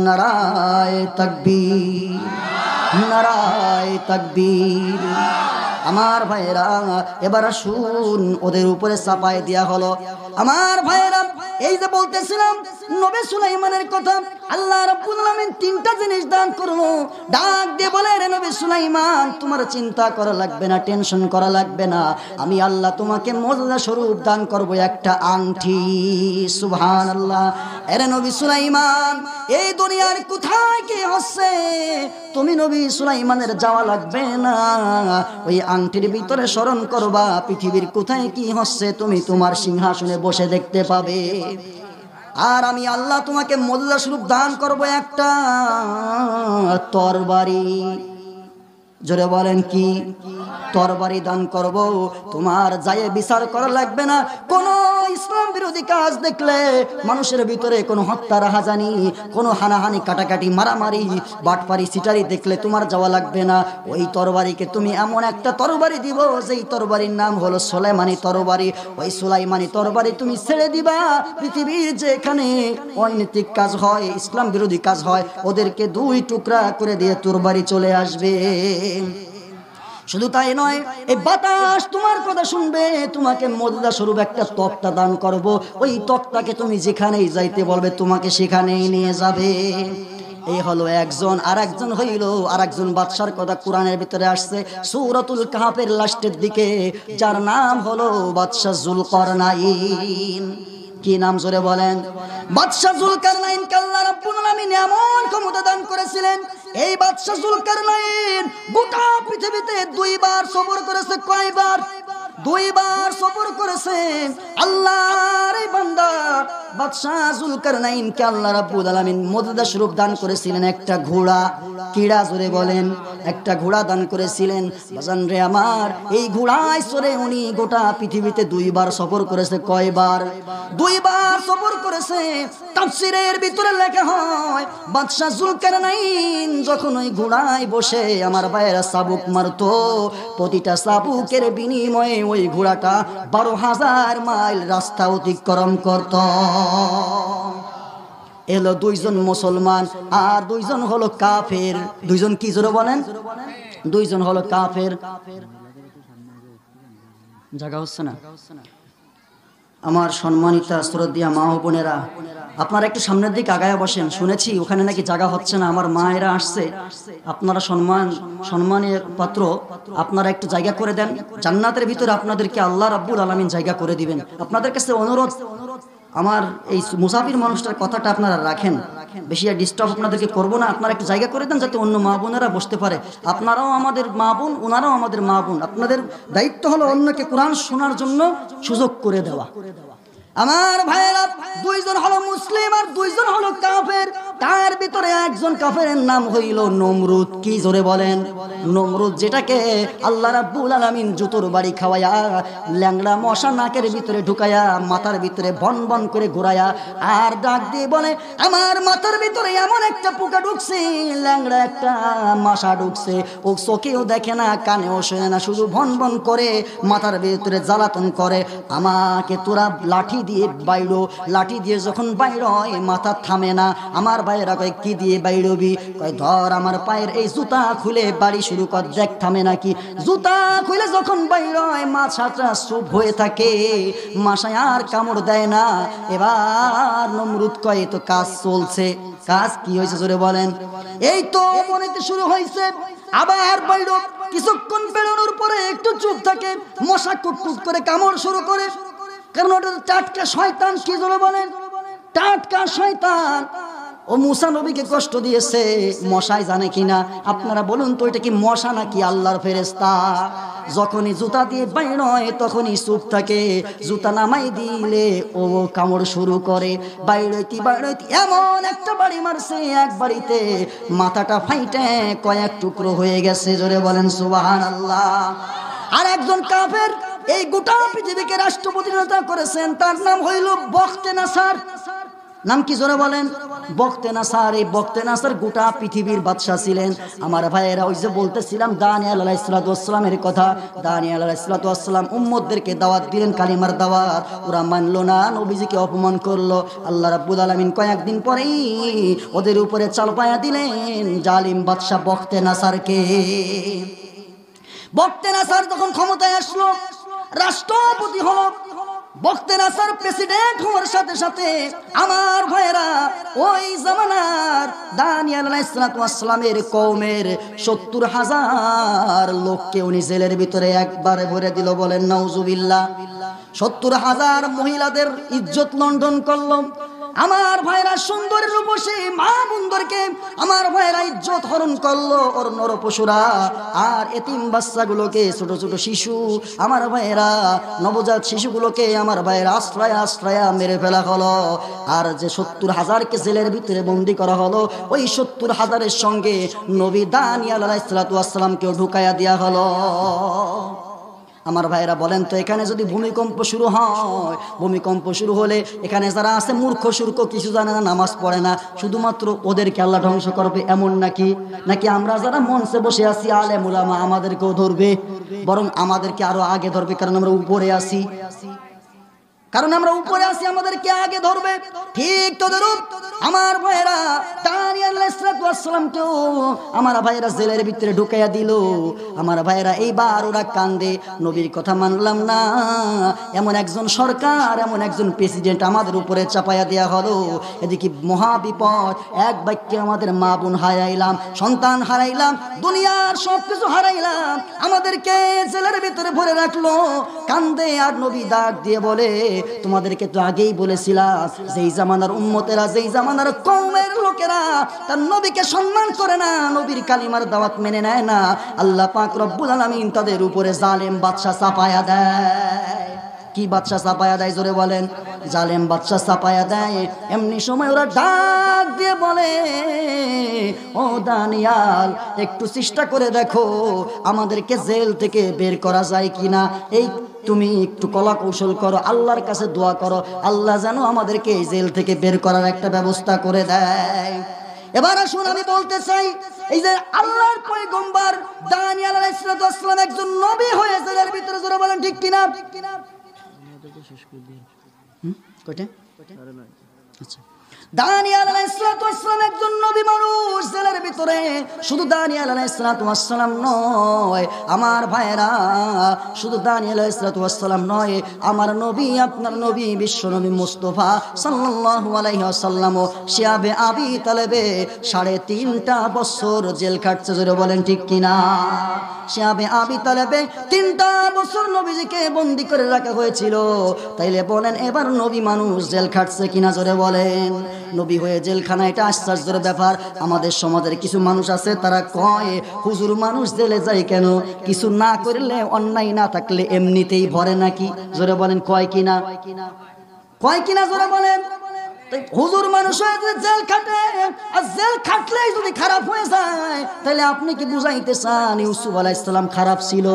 নারায়ে তাকবীর, নারায়ে তাকবীর। আমার ভাইরা, এবার শুন, ওদের উপরে চাপায় দেয়া হলো। আমার ভাইরা, এই যে বলতেছিলাম নবী সুলাইমানের কথা, আল্লাহ রাব্বুল আলামিন 3টা জিনিস দান করলো। ডাক দিয়ে বলে, রে নবী সুলাইমান, তোমার চিন্তা করা লাগবে না, টেনশন করা লাগবে না, আমি আল্লাহ তোমাকে মুজিজা স্বরূপ দান করব একটা আংটি। সুবহানাল্লাহ। রে নবী সুলাইমান, এই দুনিয়ার কোথায় কি হচ্ছে তুমি নবী সুলাইমানের যাওয়া লাগবে না, ওই আংটির ভিতরে স্মরণ করবা পৃথিবীর কোথায় কি হচ্ছে, তুমি তোমার সিংহাসনে বসে দেখতে পাবে। আর আমি আল্লাহ তোমাকে মুজিজা স্বরূপ দান করব একটা তরবারি। জোরে বলেন কি? তরবারি দান করব। তোমার যায় বিচার করা লাগবে না। কোন ইসলাম বিরোধী কাজ দেখলে, মানুষের ভিতরে কোনো হত্যা রাহাজানি, কোনো হানাহানি, কাটাকাটি, মারামারি, বাটপারি, সিটারি দেখলে তোমার যাওয়া লাগবে না। ওই তরবারিকে তুমি এমন একটা তরবারি দিব, যেই তরবারির নাম হলো সুলাইমানি তরবারি। ওই সুলাইমানি তরবারি তুমি ছেড়ে দিবা, পৃথিবীর যেখানে অনৈতিক কাজ হয়, ইসলাম বিরোধী কাজ হয়, ওদেরকে 2 টুকরা করে দিয়ে তরবারি চলে আসবে। শুধু তাই নয়, এই বাতাস তোমার কথা শুনবে, তোমাকে মুজিজা স্বরূপ একটা তক্তা দান করব। ওই তক্তাকে তুমি যেখানেই যাইতে বলবে, তোমাকে সেখানেই নিয়ে যাবে। এই হলো একজন। আর একজন হইল, আর একজন বাদশার কথা কোরআনের ভিতরে আসছে সূরাতুল কাহফের লাস্টের দিকে, যার নাম হলো বাদশা যুলকারনাইন। কি নাম জোরে বলেন? বাদশা যুলকারনাইনকে আল্লাহ রাব্বুল আলামিন এমন ক্ষমতা দান করেছিলেন, এই বাদশা যুলকারনাইন গোটা পৃথিবীতে 2 বার সফর করেছে। কয়বার? 2 বার সফর করেছে। আল্লাহর এই বান্দা বাদশা যুলকারনাইনকে আল্লাহ রাব্বুল আলামিন মুজিজা স্বরূপ দান করেছিলেন একটা ঘোড়া। কিড়া জোরে বলেন? একটা ঘোড়া দান করেছিলেন। বাজান রে আমার, এই ঘোড়ায় চড়ে উনি গোটা পৃথিবীতে 2 বার সফর করেছে। কয়বার? 2 বার সফর করেছে। তাফসীরের ভিতরে লেখা হয়, বাদশা যুলকারনাইন যখন ওই ঘোড়ায় বসে আমার ভাইয়েরা চাবুক মারতো, প্রতিটা চাবুকের বিনিময়ে ওই ঘোড়াটা 12,000 মাইল রাস্তা অতিক্রম করত। এলো 2 জন মুসলমান আর 2 জন হলো কাফের। 2 জন কি জোরে বলেন? 2 জন হলো কাফের। জায়গা হচ্ছে না? আমার সম্মানিতা শ্রদ্ধেয়া মা ও বোনেরা, আপনারা একটু সামনের দিকে আগায় বসেন। শুনেছি ওখানে নাকি জায়গা হচ্ছে না, আমার মায়েরা আসছে। আপনারা সম্মানের পাত্র, আপনারা একটু জায়গা করে দেন। জান্নাতের ভিতরে আপনাদেরকে আল্লাহ রাব্বুল আলামিন জায়গা করে দিবেন। আপনাদের কাছে অনুরোধ, আমার এই মুসাফির মানুষটার কথাটা আপনারা রাখেন, বেশি আর ডিস্টার্ব আপনাদেরকে করবো না। আপনারা একটু জায়গা করে দেন যাতে অন্য মা বোনেরা বসতে পারে। আপনারাও আমাদের মা বোন, ওনারাও আমাদের মা বোন। আপনাদের দায়িত্ব হলো অন্যকে কোরআন শোনার জন্য সুযোগ করে দেওয়া। আমার ভাইয়েরা, 2 জন হলো মুসলিম আর 2 জন হলো কাফের। তার ভিতরে একজন কাফেরের নাম হইল নমরুদ। কি জোরে বলেন? নমরুদ, যেটাকে আল্লাহ রাব্বুল আলামিন জুতোর বাড়ি খাওয়ায়া, ল্যাংড়া মশা নাকের ভিতরে ঢুকায়া, মাথার ভিতরে বন বন করে ঘুরায়া, আর ডাক দিয়ে বলে আমার মাথার ভিতরে এমন একটা পোকা ঢুকছে, ল্যাংড়া একটা মশা ঢুকছে, ও চোখেও দেখে না, কানেও শোনে না, শুধু ভন ভন করে মাথার ভিতরে জ্বালাতন করে। আমাকে তোরা লাঠি দিয়ে বাইরো। লাঠি দিয়ে যখন বাইর হয় মাথা থামে না। আমার ভাইয়েরা কয় কি দিয়ে বাইরবি? কয় ধর আমার পায়ের এই জুতা খুলে বাড়ি শুরু কর, দেখ থামে নাকি। জুতা খুলে যখন বাইর হয় মাথাটা চুপ হয়ে থাকে, মাসায় আর কামড় দেয় না। এবার নমরুদ কয় তো কাজ চলছে। কাজ কি হয়েছে জোরে বলেন? এই তো মনেতে শুরু হয়েছে। আবার বাইর, কিছুক্ষণ বেরোনোর পরে একটু চুপ থাকে, মশা কুটকুট করে কামড় শুরু করে, কারণ ওটা টাটকা শয়তান। কি জোরে বলেন? টাটকা শয়তান। ও মুসা নবীকে কষ্ট দিয়েছে, মশাই জানে কিনা? আপনারা বলুন তো, এটা কি মশা নাকি আল্লাহর ফেরেশতা? যখনই জুতা দিয়ে বাইর হয় তখনই চুপ থাকে, জুতা নামাই দিলে ও কামড় শুরু করে। বাইরতি এমন একটা বাড়ি মারছে, এক বাড়িতে মাথাটা ফাইটে কয়েক টুকরো হয়ে গেছে। জোরে বলেন সুবহানাল্লাহ। আর একজন কাফের এই গোটা পৃথিবীকে রাষ্ট্রপ্রতিনিধিত্ব করেছেন, তার নাম হইল বখতে নাসার। নাম কি জোরে বলেন? বখতে নাসার। এই বখতে নাসার গোটা পৃথিবীর বাদশা ছিলেন। আমার ভাইয়েরা, ওই যে বলতেছিলাম দানিয়েল আলাইহিস সালাতু ওয়াস সালামের কথা, দানিয়েল আলাইহিস সালাতু ওয়াস সালাম উম্মতদেরকে দাওয়াত দিলেন, কালিমার দাওয়াত। ওরা মানলো না, নবীজিকে অপমান করলো। আল্লাহ রাব্বুল আলামিন কয়েকদিন পরেই ওদের উপরে চালপায়া দিলেন জালিম বাদশা বখতে নাসারকে। বখতে নাসার যখন ক্ষমতায় আসলো, রাষ্ট্রপতি হলো, বখতে নাসার প্রেসিডেন্ট হওয়ার সাথে সাথে আমার ভাইয়েরা, ওই জামানার দানিয়েল আলাইহিস সালাতু ওয়াস সালামের কওমের 70,000 লোককে উনি জেলের ভিতরে একবারে ভরে দিল। বলেন নাউজুবিল্লাহ। 70,000 মহিলাদের ইজ্জত লণ্ঠন করলো। আমার ভাইরা সুন্দরী রূপসী মা বোনদেরকে আমার ভাইরা ইজ্জত হরণ করলো, ওর নরপশুরা। আর এতিম বাচ্চাগুলোকে, ছোট ছোট শিশু, আমার ভাইরা নবজাত শিশুগুলোকে আমার ভাইয়ের আশ্রয়া মেরে ফেলা হলো। আর যে 70,000কে জেলের ভিতরে বন্দি করা হলো, ওই 70,000-এর সঙ্গে নবী দানিয়েল আলাইহিস সালাতু ওয়াস সালামকেও ঢুকাইয়া দেওয়া হলো। আমার ভাইরা বলেন তো, এখানে যদি ভূমিকম্প শুরু হয়, ভূমিকম্প শুরু হলে এখানে যারা আছে মূর্খ সুর্খ, কিছু জানে না, নামাজ পড়ে না, শুধুমাত্র ওদেরকে আল্লাহ ধ্বংস করবে এমন নাকি? নাকি আমরা যারা মঞ্চে বসে আছি আলেম উলামা, আমাদেরকেও ধরবে? বরং আমাদেরকে আরো আগে ধরবে, কারণ আমরা উপরে আছি। আমাদেরকে আগে ধরবে। ঠিক তদরূপ আমার ভাইয়েরা দানিয়েল আলাইহিস সালাতু ওয়াস সালামকেও আমার ভাইয়েরা জেলের ভিতরে ঢুকাইয়া দিল। আমার ভাইয়েরা এইবার ওরা কান্দে, নবীর কথা মানলাম না, এমন একজন সরকার, এমন একজন প্রেসিডেন্ট আমাদের উপরে চাপাইয়া দেওয়া হলো। এদিকে মহাবিপদ, এক বাক্যে আমাদের মা বোন হারাইলাম, সন্তান হারাইলাম, দুনিয়ার সবকিছু হারাইলাম, আমাদেরকে জেলের ভিতরে ভরে রাখলো। কান্দে আর নবী ডাক দিয়ে বলে, তোমাদেরকে তো আগেই বলেছিলাম, যেই জামানার উম্মতেরা, যেই জামানার কওমের লোকেরা তার নবীকে সম্মান করে না, নবীর কালিমার দাওয়াত মেনে নেয় না, আল্লাহ পাক রব্বুল আলামিন তাদের উপরে জালেম বাদশা চাপায়া দেয়। কি বাদশা চাপায়া দেয় জোরে বলেন? জালেম বাদশা চাপায়া দেয়। এমনি সময় ওরা ডাক দিয়ে বলে, ও দানিয়াল, একটু চেষ্টা করে দেখো আমাদেরকে জেল থেকে বের করা যায় কিনা। এই তুমি একটু কলা কৌশল করো, আল্লাহর কাছে দোয়া করো, আল্লাহ যেন আমাদেরকে এই জেল থেকে বের করার একটা ব্যবস্থা করে দেয়। এবার আসুন, আমি বলতে চাই, এই যে আল্লাহর পয়গম্বর দানিয়েল আলাইহিস সালাতু ওয়াস সালাম একজন নবী হয়ে জেলের ভিতরে, জোরে বলেন ঠিক কিনা? আচ্ছা, দানিয়েল আলাইহিস সালাতু ওয়াস সালাম একজন নবী মানুষ জেলের ভিতরে। শুধু দানিয়েল আলাইহিস সালাতু ওয়াস সালাম নয় আমার ভাইরা, শুধু দানিয়েল আলাইহিস সালাতু ওয়াস সালাম নয়, আমার নবী, আপনার নবী, বিশ্ব নবী মুস্তাফা সাল্লাল্লাহু আলাইহি ওয়াসাল্লাম শিয়াবে আবি তালেবে 3.5 বছর জেল কাটছে। জোরে বলেন ঠিক কিনা? শিয়াবে আবি তালেবে 3 বছর নবীজিকে বন্দী করে রাখা হয়েছিল। তাইলে বলেন এবার নবী মানুষ জেল কাটছে কিনা? জোরে বলেন। নবী হয়ে জেলখানা, এটা আশ্চর্যের ব্যাপার। আমাদের সমাজের কিছু মানুষ আছে, তারা কয় হুজুর মানুষ জেলে যায় কেন? কিছু না করলে, অন্যায় না থাকলে এমনিতেই ভরে নাকি? জোরে বলেন, কয় কিনা? কয় কিনা? জোরে বলেন। তো হুজুর মানুষ হয়ে জেল খাটে, আর জেল খাটলেই যদি খারাপ হয়ে যায়, তাহলে আপনি কি বুঝাইতে চান ইউসুফ আলাইহিস সালাম খারাপ ছিল?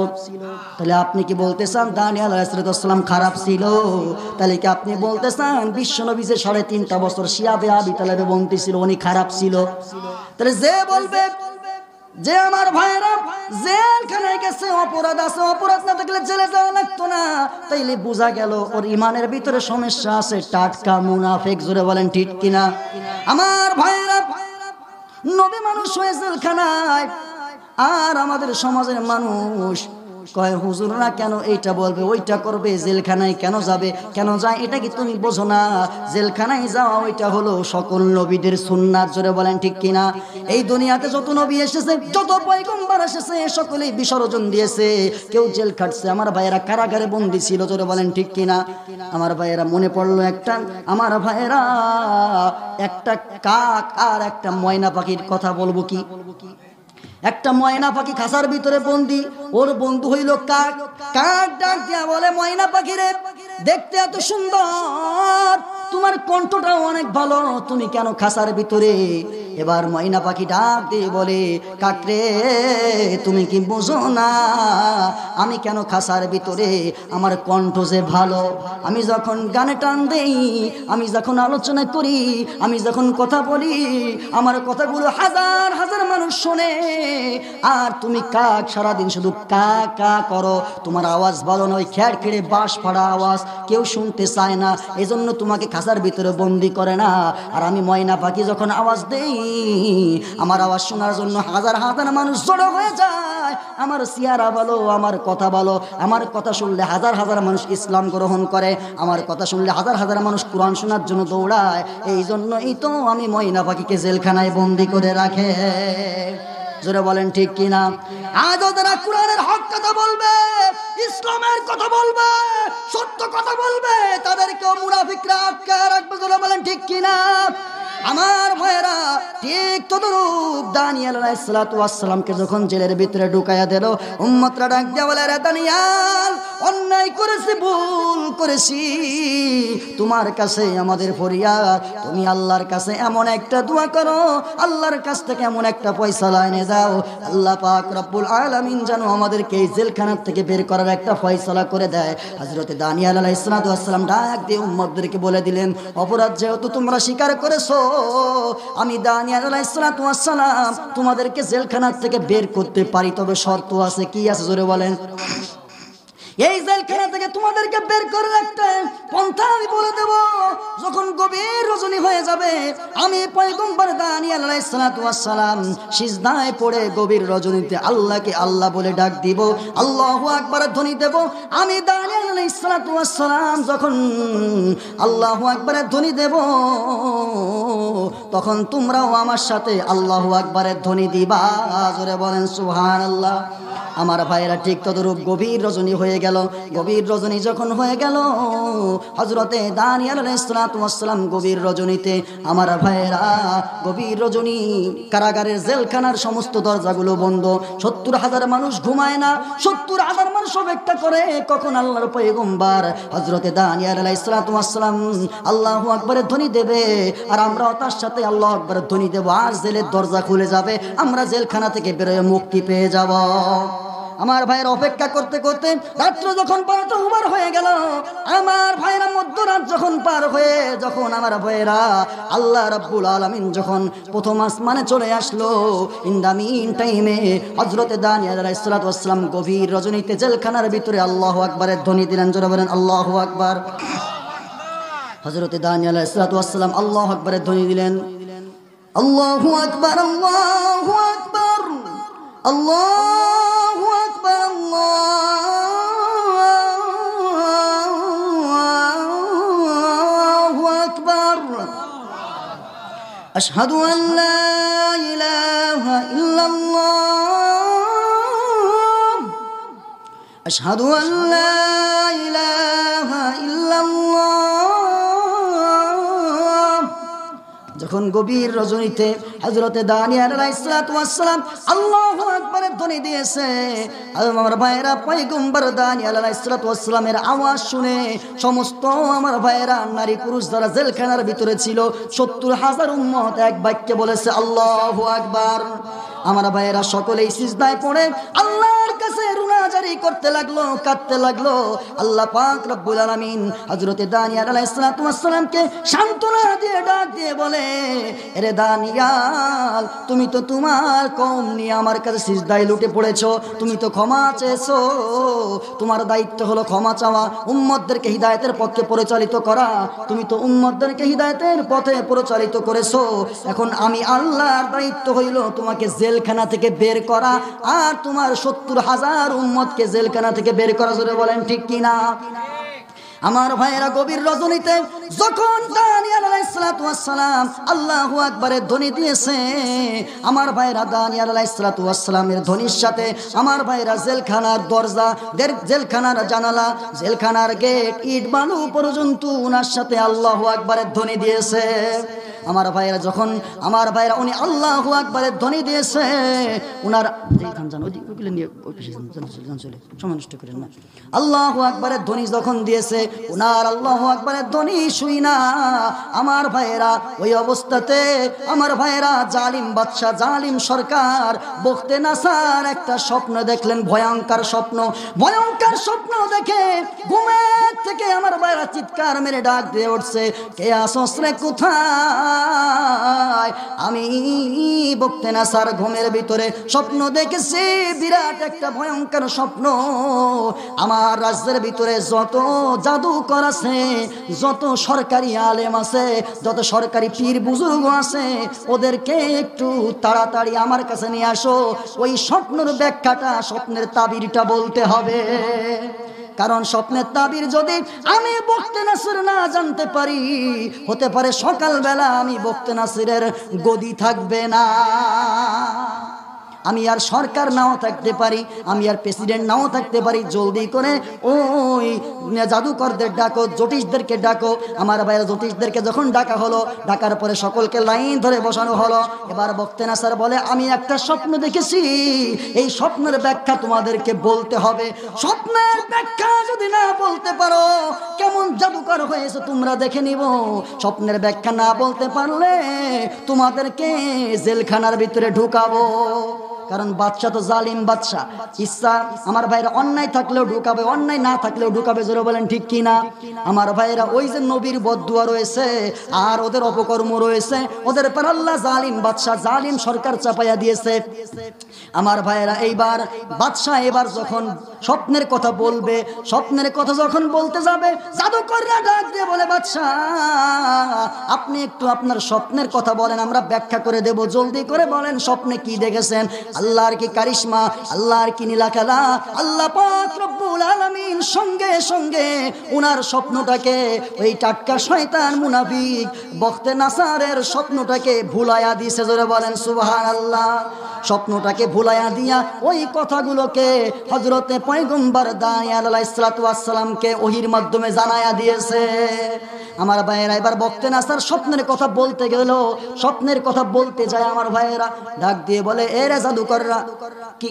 তাহলে আপনি কি বলতে চান দানিয়েল আলাইহিস সালাম খারাপ ছিল? তাহলে কি আপনি বলতে চান বিশ্বনবী যে 3.5 বছর শিয়াবে আবি তালেবে বন্দী ছিল উনি খারাপ ছিল? তাহলে যে বলবে যে আমার ভাইরা জেলখানায় গেছে অপরাধ আছে, অপরাধ না থাকলে জেলে যাওয়া লাগতো না, তাইলে বোঝা গেল ওর ইমানের ভিতরে সমস্যা আছে, টাটকা মুনাফিক। জোরে বলেন ঠিক কিনা? আমার ভাইরা নবী মানুষ হয়ে জেলখানায়, আর আমাদের সমাজের মানুষ কয় হুজুররা কেন এইটা বলবে ওইটা করবে, জেলখানায় কেন যাবে, কেন যায়, এটা কি তুমি বোঝো না? জেলখানায় যাওয়া ওইটা হলো সকল নবীদের সুন্নাত। জোরে বলেন ঠিক কিনা? এই দুনিয়াতে যত নবী এসেছে, যত পয়গম্বর এসেছে, সকলেই বিসর্জন দিয়েছে, কেউ জেল খাটছে। আমার ভাইয়েরা কারাগারে বন্দী ছিল। জোরে বলেন ঠিক কিনা? আমার ভাইয়েরা মনে পড়লো একটা, আমার ভাইয়েরা একটা কাক আর একটা ময়না পাখির কথা বলবো কি? একটা ময়না পাখি খাঁচার ভিতরে বন্দি, ওর বন্ধু হইল কাক। কাক ডাক দিয়া বলে, ময়না পাখি রে, দেখতে এত সুন্দর, তোমার কণ্ঠটাও অনেক ভালো, তুমি কেন খাঁচার ভিতরে? এবার ময়না পাখি ডাক দিয়ে বলে, কাকরে তুমি কি বুঝো না আমি কেন খাঁচার ভিতরে? আমার কণ্ঠ যে ভালো, আমি যখন গানে টান দেই, আমি যখন আলোচনা করি, আমি যখন কথা বলি, আমার কথাগুলো হাজার হাজার মানুষ শোনে। আর তুমি কাক সারাদিন শুধু কা কা করো, তোমার আওয়াজ ভালো নয়, খ্যাড় খেড়ে বাঁশ ফাড়া আওয়াজ, কেউ শুনতে চায় না, এজন্য তোমাকে খাঁচার ভিতরে বন্দি করে না। আর আমি ময়না পাখি যখন আওয়াজ দেই, আমার আওয়াজ শোনার জন্য হাজার হাজার মানুষ জড়ো হয়ে যায়। আমার সিয়ারা ভালো, আমার কথা ভালো, আমার কথা শুনলে হাজার হাজার মানুষ ইসলাম গ্রহণ করে, আমার কথা শুনলে হাজার হাজার মানুষ কোরআন শোনার জন্য দৌড়ায়। এই জন্যই তো আমি ময়না পাখিকে জেলখানায় বন্দি করে রাখে। জোরে বলেন ঠিক কিনা? আজও যারা কোরআনের হক কথা বলবে, ইসলামের কথা বলবে, সত্য কথা বলবে, তাদেরকেও মুনাফিকরা আটকে রাখবে। জোরে বলেন ঠিক কিনা? আমার ভাইয়েরা ঠিক তদরূপ দানিয়েল আলাইহিস সালামকে যখন জেলের ভিতরে ঢুকাইয়া দিল, উম্মতরা ডাক দিয়া বলে, রে দানিয়েল, অন্যায় করেছি, ভুল করেছি, তোমার কাছে আমাদের ফরিয়াদ, তুমি আল্লাহর কাছে এমন একটা দোয়া করো, আল্লাহর কাছ থেকে এমন একটা ফয়সালা এনে দাও, আল্লাহ পাক রব্বুল আলামিন যেন আমাদেরকে এই জেলখানার থেকে বের করার একটা ফয়সালা করে দেয়। হযরতে দানিয়েল আলাইহিস সালাম ডাক দিয়ে উম্মতদেরকে বলে দিলেন, অপরাধ যেহেতু তোমরা স্বীকার করেছো, আমি দানিয়েল আলাইহিস সালাম তোমাদেরকে জেলখানার থেকে বের করতে পারি, তবে শর্ত আছে। কি আছে? জোরে বলেন। এই জেলখানা থেকে তোমাদেরকে বের করার একটা পন্থা আমি বলে দেব। যখন গভীর রজনী হয়ে যাবে, আমি পয়গম্বর দানিয়েল আলাইহিস সালাম সিজদায় পড়ে গভীর রজনীতে আল্লাহকে আল্লাহ বলে ডাক দিব, আল্লাহু আকবার ধ্বনি দেব। আমি দানিয়েল আলাইহিস সালাম যখন আল্লাহু আকবারের ধ্বনি দেব, তখন তোমরাও আমার সাথে আল্লাহু আকবারের ধ্বনি দিবা। জোরে বলেন সুবহানাল্লাহ। আমার ভাইয়েরা ঠিক তদরূপ গভীর রজনী হয়ে গেল। গভীর রজনী যখন হয়ে গেল, হযরতে দানিয়েল আলাইহিস সালাম গভীর রজনীতে, আমার ভাইয়েরা গভীর রজনী, কারাগারের জেলখানার সমস্ত দরজাগুলো বন্ধ, 70,000 মানুষ ঘুমায় না, 70,000 মানুষ অপেক্ষা করে কখন আল্লাহর পয়গম্বর হযরতে দানিয়েল আলাইহিস সালাম আল্লাহু আকবারের ধ্বনি দেবে, আর আমরাও তার সাথে আল্লাহু আকবারের ধ্বনি দেব, আর জেলের দরজা খুলে যাবে, আমরা জেলখানা থেকে বেরোয় মুক্তি পেয়ে যাব। আমার ভাইয়ের অপেক্ষা করতে করতে রাত্র যখন 12টা ওভার হয়ে গেল, আমার ভাইয়েরা মধ্যরাত যখন পার হয়ে, যখন আমার ভাইয়েরা আল্লাহ রাব্বুল আলামিন যখন প্রথম আসমানে চলে আসলো, ইন দা মিন টাইমে হযরতে দানিয়েল আলাইহিস সালাম গভীর রজনীতে জেলখানার ভিতরে আল্লাহু আকবারের ধ্বনি দিলেন। জোরে বলেন আল্লাহু আকবার। হযরতে দানিয়েল আলাইহিস সালাম আল্লাহু আকবারের ধ্বনি দিলেন, আল্লাহু আকবার, আল্লাহু আকবার, আল্লাহু আকবার, আল্লাহু আকবার, আশহাদু আন লা ইলাহা ইল্লাল্লাহ, আশহাদু আন লা ইলাহা ইল্লাল্লাহ। যখন গভীর রজনীতে হযরতে দানিয়েল আলাইহিস সালাতু ওয়াস সালাম আল্লাহু আকবারের ধ্বনি দিয়েছে, আমার ভাইরা পয়গম্বর দানিয়েল আলাইহিস সালাতু ওয়াস সালামের আওয়াজ শুনে সমস্ত আমার ভাইরা নারী পুরুষ যারা জেলখানার ভিতরে ছিল 70,000 উম্মত এক বাক্যে বলেছে আল্লাহু আকবার। আমার ভাইয়েরা সকলেই সিজদায় পড়ে আল্লাহর কাছে রুনাজারি করতে লাগলো, কাঁদতে লাগলো। আল্লাহ পাক রব্বুল আলামিন হযরতে দানিয়েল আলাইহিস সালাতু ওয়াস সালামকে সান্ত্বনা দিয়ে ডাক দিয়ে বলে, আরে দানিয়েল, তুমি তো তোমার কওম নিয়ে আমার কাছে সিজদায় লুটে পড়েছো, তুমি তো ক্ষমা চেয়েছো, তোমার দায়িত্ব হলো ক্ষমা চাওয়া, উম্মতদেরকে হিদায়াতের পথে পরিচালিত করা, তুমি তো উম্মতদেরকে হিদায়াতের পথে পরিচালিত করেছো। এখন আমি আল্লাহর দায়িত্ব হইল তোমাকে জেলখানা থেকে বের করা আর তোমার 70,000 উম্মতকে জেলখানা থেকে বের করা। জোরে বলেন ঠিক কিনা? আমার ভাইয়েরা গভীর রজনীতে যখন দানিয়েল আলাইহিস সালাতু ওয়াস সালাম আল্লাহু আকবারের ধ্বনি দিয়েছে, আমার ভাইয়েরা দানিয়েল আলাইহিস সালাতু ওয়াস সালামের ধ্বনির সাথে আমার ভাইয়েরা জেলখানার দরজা, জেলখানার জানালা, জেলখানার গেট, ইট বালু পর্যন্ত উনার সাথে আল্লাহু আকবারের ধ্বনি দিয়েছে। আমার ভাইয়েরা যখন আমার ভাইয়েরা উনি আল্লাহু আকবারের ধ্বনি দিয়েছে, উনার আল্লাহু আকবারের ধ্বনি যখন দিয়েছে, উনার আল্লাহু আকবারের ধ্বনি শুই না আমার ভাইয়েরা ওই অবস্থাতে আমার ভাইয়েরা জালিম বাদশা, জালিম সরকার বখতে নাসার একটা স্বপ্ন দেখলেন, ভয়ঙ্কর স্বপ্ন। ভয়ঙ্কর স্বপ্ন দেখে ঘুমের থেকে আমার ভাইয়েরা চিৎকার মেরে ডাক দিয়ে উঠছে, কে আসোস রে কোথায়? আমি বখতে নাসার ঘুমের ভিতরে স্বপ্ন দেখেছি, বিরাট একটা ভয়ঙ্কর স্বপ্ন। আমার রাজ্যের ভিতরে যত জাদুকর আছে, যত সরকারি আলেম আছে, যত সরকারি পীর বুজুর্গ আছে, ওদেরকে একটু তাড়াতাড়ি আমার কাছে নিয়ে আসো, ওই স্বপ্নের ব্যাখ্যাটা, স্বপ্নের তাবিরটা বলতে হবে। কারণ স্বপ্নের তাবির যদি আমি বখতে নাসির না জানতে পারি, হতে পারে সকালবেলা আমি বখতে নাসিরের গদি থাকবে না, আমি আর সরকার নাও থাকতে পারি, আমি আর প্রেসিডেন্ট নাও থাকতে পারি। জলদি করে ওই জাদুকরদের ডাকো, জ্যোতিষদেরকে ডাকো। আমার ভাইয়ের জ্যোতিষদেরকে যখন ডাকা হলো, ডাকার পরে সকলকে লাইন ধরে বসানো হলো। এবার বখতে নাসির বলে, আমি একটা স্বপ্ন দেখেছি, এই স্বপ্নের ব্যাখ্যা তোমাদেরকে বলতে হবে। স্বপ্নের ব্যাখ্যা যদি না বলতে পারো, কেমন জাদুকর হয়েছে তোমরা দেখে নিব। স্বপ্নের ব্যাখ্যা না বলতে পারলে তোমাদেরকে জেলখানার ভিতরে ঢুকাবো। কারণ বাদশা তো জালিম বাদশা, ইচ্ছা আমার ভাইরা অন্যায় থাকলেও ঢুকাবে, অন্যায় না থাকলেও ঢুকাবে। জোরে বলেন ঠিক কিনা? আমার ভাইরা ওই যে নবীর বদদুয়া রয়েছে আর ওদের অপকর্ম রয়েছে, ওদের পর আল্লাহ জালিম বাদশা, জালিম সরকার চাপাইয়া দিয়েছে। আমার ভাইরা এইবার বাদশা এবার যখন স্বপ্নের কথা বলবে, স্বপ্নের কথা যখন বলতে যাবে, জাদুকররা ডাক দিয়ে বলে, বাদশা আপনি একটু আপনার স্বপ্নের কথা বলেন, আমরা ব্যাখ্যা করে দেব, জলদি করে বলেন স্বপ্নে কি দেখেছেন। আল্লাহর কি কারিশমা, আল্লাহর কি নীলা খেলা। আল্লাহ পাক রব্বুল আলামিন সঙ্গে সঙ্গে উনার স্বপ্নটাকে, ওই টাটকা শয়তান মুনাফিক বখতে নাসারের স্বপ্নটাকে ভুলাইয়া দিয়েছে। জোরে বলেন সুবহানাল্লাহ। স্বপ্নটাকে ভুলাইয়া দিয়া ওই কথাগুলোকে হযরতে পয়গম্বর দানিয়েল আলাইহিস সালাতু ওয়াস সালামকে ওহীর মাধ্যমে জানায়া দিয়েছে। আমার ভাইয়েরা এবার বখতে নাসার স্বপ্নের কথা বলতে গেল, স্বপ্নের কথা বলতে যায় আমার ভাইয়েরা ডাক দিয়ে বলে, এরে জাদুকররা কি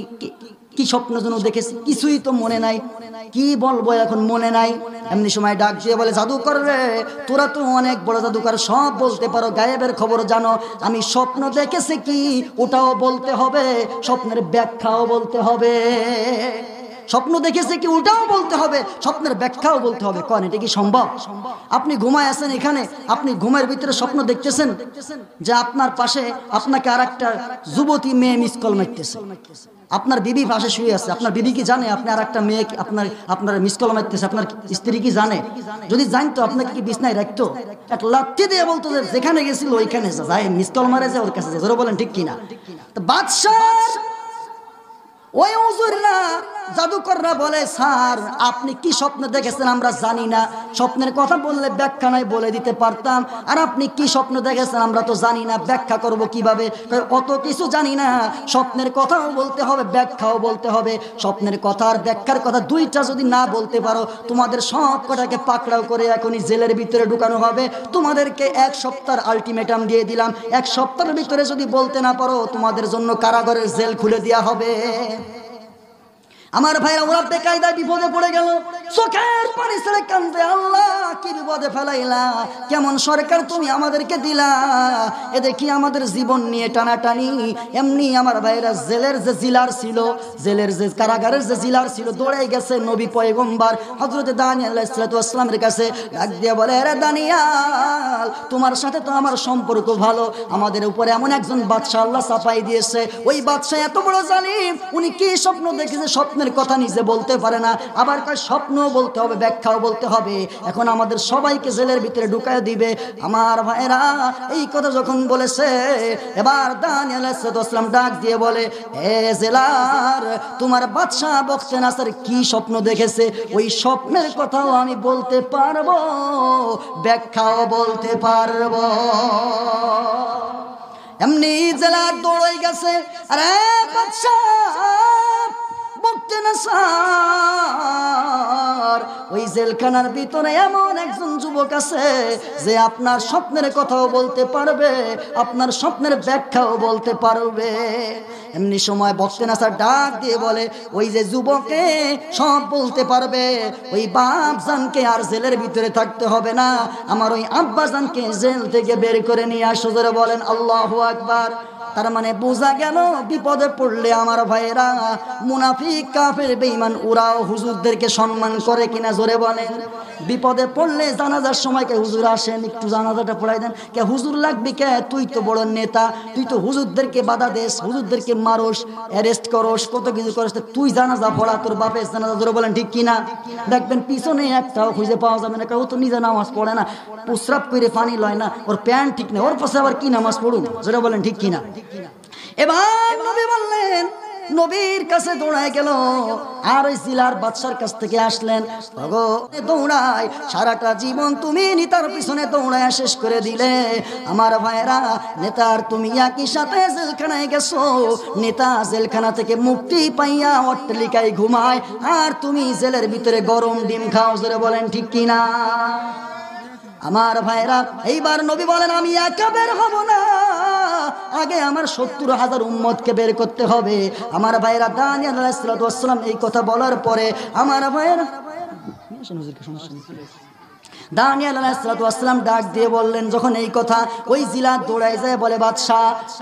কি স্বপ্ন যেন দেখেছি, কিছুই তো মনে নাই, কি বলবো এখন মনে নাই। এমনি সময় ডাক দিয়ে বলে, জাদুকর রে, তোরা তো অনেক বড় জাদুকর, সব বলতে পারো, গায়েবের খবর জানো, আমি স্বপ্ন দেখেছি কি ওটাও বলতে হবে, স্বপ্নের ব্যাখ্যাও বলতে হবে। স্বপ্ন দেখেছে কি ওটাও বলতে হবে, স্বপ্নের ব্যাখ্যাও বলতে হবে। কোন এটা কি সম্ভব? আপনি ঘুমায় আছেন এখানে, আপনি ঘুমের ভিতরে স্বপ্ন দেখতেছেন যে আপনার পাশে আপনাকে আর একটা যুবতী মেয়ে মিস কল মারতেছে, আপনার বিবি পাশে শুয়ে আছে, আপনার বিবি কি জানে আপনি আর একটা মেয়ে আপনার মিস কল মারতেছে? আপনার স্ত্রী কি জানে? যদি জানতো আপনাকে কি বিছনায় রাখতো? এক লাথি দিয়ে বলতো যে যেখানে গেছিল ওইখানে যায়, মিস কল মারে যায় ওর কাছে। জোরে বলেন ঠিক কিনা? বাদশা ওই হুজুররা জাদুকররা বলে, স্যার আপনি কি স্বপ্ন দেখেছেন আমরা জানি না, স্বপ্নের কথা বললে ব্যাখ্যা নাই বলে দিতে পারতাম, আর আপনি কি স্বপ্ন দেখেছেন আমরা তো জানি না, ব্যাখ্যা করব কিভাবে? অত কিছু জানি না, স্বপ্নের কথাও বলতে হবে ব্যাখ্যাও বলতে হবে। স্বপ্নের কথা আর ব্যাখ্যার কথা দুইটা যদি না বলতে পারো, তোমাদের সব কটাকে পাকড়াও করে এখনই জেলের ভিতরে ঢুকানো হবে। তোমাদেরকে 1 সপ্তাহের আলটিমেটাম দিয়ে দিলাম, 1 সপ্তাহের ভিতরে যদি বলতে না পারো তোমাদের জন্য কারাগারের জেল খুলে দেওয়া হবে। আমার ভাইরা ওরা বেকায়দায় বিপদে পড়ে গেল, চোখের পানি ছেড়ে কান্দে, আল্লাহ কি বিপদে ফেলাইলা, কেমন সরকার তুমি আমাদেরকে দিলা, এ দেখি আমাদের জীবন নিয়ে টানাটানি। এমনি আমার ভাইরা জেলের যে জিলার ছিল, জেলের যে কারাগারের যে জিলার ছিল, দৌড়ে গেছে নবী পয়গম্বর হযরত দানিয়েল আলাইহিস সালাতু ওয়াস সালামের কাছে, ডাক দিয়ে বলে, আরে দানিয়াল তোমার সাথে তো আমার সম্পর্ক ভালো, আমাদের উপরে এমন একজন বাদশা আল্লাহ চাপাই দিয়েছে, ওই বাদশা এত বড় জালিম, উনি কি স্বপ্ন দেখেছে স্বপ্নের কথা নিজে বলতে পারে না, আবার কয় স্বপ্নও বলতে হবে ব্যাখ্যাও বলতে হবে, এখন আমাদের সবাইকে জেলের ভিতরে ঢুকায় দিবে। আমার ভাইরা এই কথা যখন বলেছে, এবার দানিয়েল আলাইহিস সালাতু ওয়াস সালাম ডাক দিয়ে বলে, হে জেলার, তোমার বাদশা বখতেনাসার কি স্বপ্ন দেখেছে ওই স্বপ্নের কথাও আমি বলতে পারবো, ব্যাখ্যাও বলতে পারবো। এমনি জেলার দৌড়ে গেছে, আরে বাদশা বখতেনাসার, ওই জেলখানার ভিতরে এমন একজন যুবক আছে যে আপনার স্বপ্নের কথাও বলতে পারবে, আপনার স্বপ্নের ব্যাখ্যাও বলতে পারবে। এমনি সময় বখতেনাসার ডাক দিয়ে বলে, ওই যে যুবকে সব বলতে পারবে, ওই বাপজানকে আর জেলের ভিতরে থাকতে হবে না, আমার ওই আব্বাজানকে জেল থেকে বের করে নিয়ে আসো। জোরে বলেন আল্লাহু আকবার। তার মানে বোঝা গেল বিপদে পড়লে আমার ভাইয়েরা, মুনাফিক কাফের বেঈমান ওরাও হুজুরদেরকে সম্মান করে কিনা জোরে বলেন। বিপদে পড়লে জানাজার সময় কে হুজুর আসেন একটু জানাজাটা পড়াই দেন, কে হুজুর লাগবে কে, তুই তো বড় নেতা, তুই তো হুজুরদেরকে বাধা দেস, হুজুরদেরকে মারোস, অ্যারেস্ট করোস, কত কিছু করস, তুই জানাজা পড়া, তোর বাপের জানাজা। জোরে বলেন ঠিক কিনা? দেখবেন পিছনে একটাও খুঁজে পাওয়া যাবে না, ও তো নিজে নামাজ পড়ে না, প্রস্রাব করে পানি লয় না, ওর প্যান্ট ঠিক নেই, ওর পাশে আবার কি নামাজ পড়ুন? জোরে বলেন ঠিক কিনা? এবার নবী বললেন, নবীর কাছে দৌড়ায় গেল, আর ওই জিলার বাদশার কাছ থেকে আসলেন, ওগো দৌড়ায়, সারাটা জীবন তুমি নেতার পিছনে দৌড়ায় শেষ করে দিলে, আমার ভাইরা নেতার তুমি একই সাথে জেলখানায় গেছো, নেতা জেলখানা থেকে মুক্তি পাইয়া অট্টালিকায় ঘুমায়, আর তুমি জেলের ভিতরে গরম ডিম খাও। জোরে বলেন ঠিক কিনা? আমার ভাইরা এইবার নবী বলেন, আমি একা বের হব না, আগে আমার 70,000 উম্মতকে বের করতে হবে। আমার ভাইরা দানিয়েল আলাইহিস সালাতু ওয়াস সালাম এই কথা বলার পরে, আমার ভাইরা দানিয়েল আলাইহিস সালাতু ওয়াস সালাম ডাক দিয়ে বললেন, যখন এই কথা, ওই জিলাত দৌড়ায় যায় বলে, বাদশা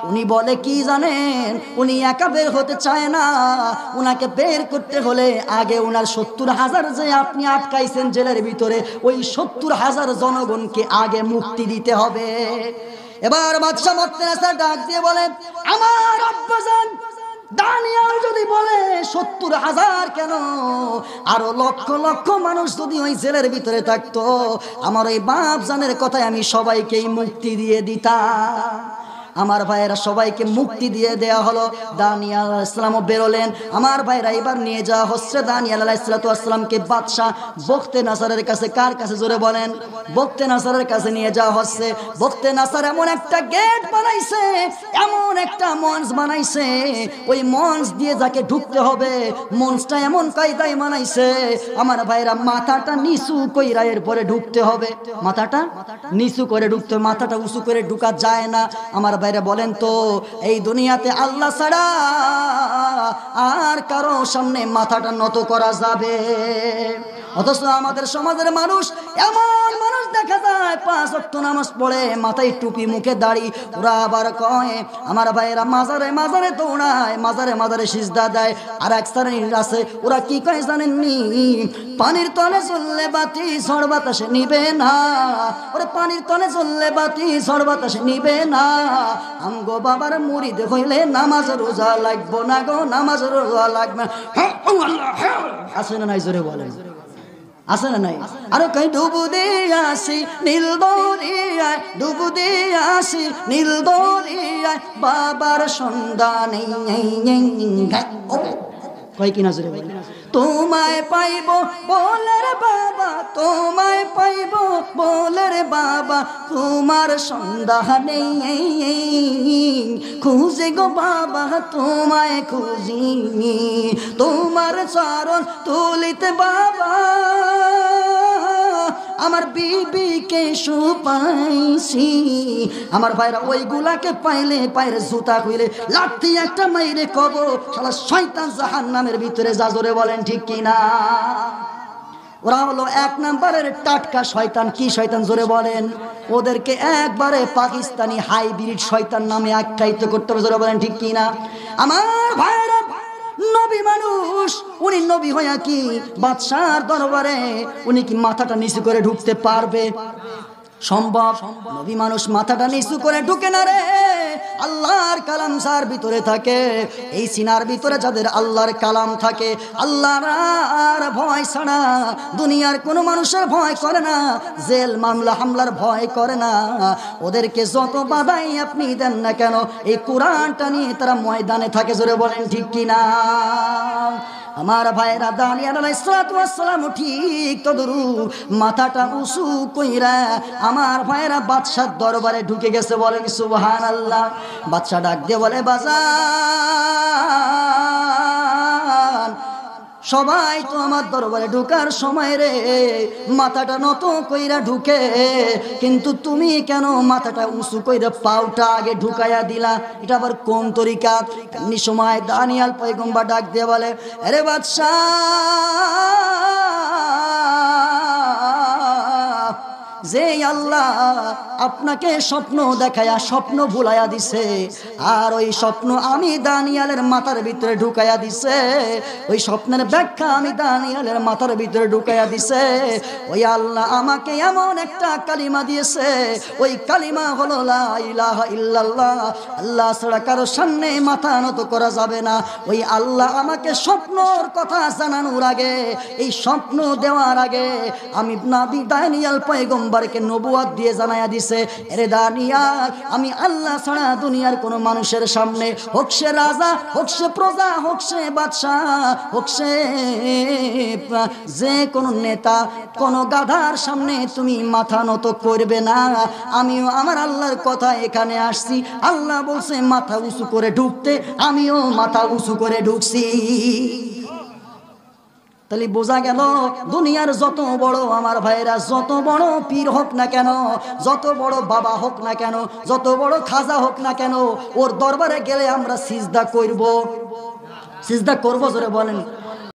উনি বলে কি জানেন, উনি একা বের হতে চায় না, উনাকে বের করতে হলে আগে উনার 70,000 যে আপনি আটকাইছেন জেলের ভিতরে, ওই 70,000 জনগণকে আগে মুক্তি দিতে হবে। এবার বাদশা বখতেনাসার ডাক দিয়ে বলে, আমার আব্বাজান দানিয়েল যদি বলে 70,000 কেন, আরো লক্ষ লক্ষ মানুষ যদি ওই জেলের ভিতরে থাকতো, আমার ওই বাপজানের কথায় আমি সবাইকেই মুক্তি দিয়ে দিতাম। আমার ভাইয়েরা সবাইকে মুক্তি দিয়ে দেয়া হলো। দানিয়েল আলাইহিস সালামও বেরোলেন। আমার ভাইরা এবার নিয়ে যাওয়া হচ্ছে দানিয়েল আলাইহিস সালামকে বাদশা বখতেনাসারের কাছে। কার কাছে? জোরে বলেন। বখতেনাসারের কাছে নিয়ে যাওয়া হচ্ছে। বখতেনাসার এমন একটা গেট বানাইছে, এমন একটা মঞ্চ বানাইছে, ওই মঞ্চ দিয়ে যাকে ঢুকতে হবে, মঞ্চটা এমন কায়দায় বানাইছে, আমার ভাইরা মাথাটা নিচু কইরা এরপরে ঢুকতে হবে। মাথাটা নিচু করে ঢুকতে হবে, মাথাটা উঁচু করে ঢুকা যায় না। আমার ভাইরা বলেন তো, এই দুনিয়াতে আল্লাহ ছাড়া আর কারো সামনে মাথাটা নত করা যাবে? অথচ আমাদের সমাজের মানুষ, এমন মানুষ দেখা যায় 5 ওয়াক্ত নামাজ পড়ে, মাথায় টুপি, মুখে দাড়ি, ওরা আবার কয় আমার ভাইয়েরা মাজারে মাজারে দৌড়ায়, মাজারে মাজারে সিজদা দেয়। আর এক শ্রেণীর আছে, ওরা কি কয় জানেননি? পানির তলে চললে বাতি ঝড় বাতাসে নিবে না। ওরে পানির তলে চললে বাতি ঝড় বাতাসে নিবে না। আমগো বাবার মুরিদ হইলে নামাজ রোজা লাগবো না গো, নামাজ রোজা লাগবে। আছে না নাই? জোরে বলেন, আছে না নাই? আর কই ডুবু দিয়ে আসি নীল দরিয়ায়, ডুবু দিয়ে আসি নীল দরিয়ায়, বাবার সন্ধানে। কয় কিনা? জোরে বলেন। তোমায় পাইব বলে রে বাবা, তোমায় পাইব বলে রে বাবা, তোমার সন্ধানে খুঁজে গো বাবা, তোমায় খুঁজি, তোমার চরণ তুলিতে বাবা আমার বিবিকে সুপাইছি। আমার ভাইরা ওইগুলাকে পাইলে পায়ের জুতা খুইলে লাঠি একটা মাইরে কব শালা শয়তান জাহান্নামের ভিতরে যা, জোরে বলেন ঠিক কিনা? ওরা হলো এক নম্বরের টাটকা শয়তান। কি শয়তান জোরে বলেন? ওদেরকে একবারে পাকিস্তানি হাইব্রিড শয়তান নামে আখ্যায়িত করতে হবে, জোরে বলেন ঠিক কিনা? আমার ভাইরা নবী মানুষ, উনি নবী হইয়া কি বাদশার দরবারে উনি কি মাথাটা নিচু করে ঢুকতে পারবে? সম্ভব? নবী মানুষ মাথাটা নিচু করে ঢুকে না রে। আল্লাহর কালাম যার ভিতরে থাকে, এই সিনার ভিতরে যাদের আল্লাহর কালাম থাকে, আল্লাহর আর ভয় ছাড়া দুনিয়ার কোনো মানুষের ভয় করে না, জেল মামলা হামলার ভয় করে না। ওদেরকে যত বাধাই আপনি দেন না কেন, এই কোরআনটা নিয়ে তারা ময়দানে থাকে, জোরে বলেন ঠিক কিনা? আমার ভাইরা দানিয়াল আলাইহিস সালাতু ওয়াস সালাম ঠিক তদরূপ মাথাটা উঁচু কইরা আমার ভাইরা বাদশার দরবারে ঢুকে গেছে, বলেন সুবহানাল্লাহ। বাদশা ডাক দিয়ে বলে, বাজান সবাই তো আমার দরবারে ঢুকার সময় রে মাথাটা নত কইরা ঢুকে, কিন্তু তুমি কেন মাথাটা উঁচু কইরা পাউটা আগে ঢুকাইয়া দিলা? এটা আবার কোন তরিকা? এমনি সময় দানিয়াল পয়গম্বর ডাক দিয়ে বলে, আরে বাদশা, যে আল্লাহ আপনাকে স্বপ্ন দেখায়া স্বপ্ন ভুলাইয়া দিছে, আর ওই স্বপ্ন আমি দানিয়ালের মাথার ভিতরে ঢুকাইয়া দিছে, ওই স্বপ্নের ব্যাখ্যা আমি দানিয়ালের মাথার ভিতরে ঢুকাইয়া দিছে, ওই আল্লাহ আমাকে এমন একটা কালিমা দিয়েছে, ওই কালিমা হলো লা ইলাহা ইল্লাল্লাহ, আল্লাহ ছাড়া কারো সামনে মাথা নত করা যাবে না। ওই আল্লাহ আমাকে স্বপ্নর কথা জানানোর আগে, এই স্বপ্ন দেওয়ার আগে আমি নবী দানিয়াল পয়গম্বরকে নবুয়ত দিয়ে জানাইয়া দিছে, এরে দানিয়াল, আমি আল্লাহ ছাড়া দুনিয়ার কোনো মানুষের সামনে, হোক সে রাজা, হোক সে প্রজা, হোক সে বাদশাহ, হোক সে যে কোনো নেতা, কোনো গাধার সামনে তুমি মাথা নত করবে না। আমিও আমার আল্লাহর কথা এখানে আসছি, আল্লাহ বলছে মাথা উঁচু করে ঢুকতে, আমিও মাথা উঁচু করে ঢুকছি। তাহলে বোঝা গেল দুনিয়ার যত বড় আমার ভাইরা, যত বড় পীর হোক না কেন, যত বড় বাবা হোক না কেন, যত বড় খাজা হোক না কেন, ওর দরবারে গেলে আমরা সিজদা করব, সিজদা করব, জোরে বলেন।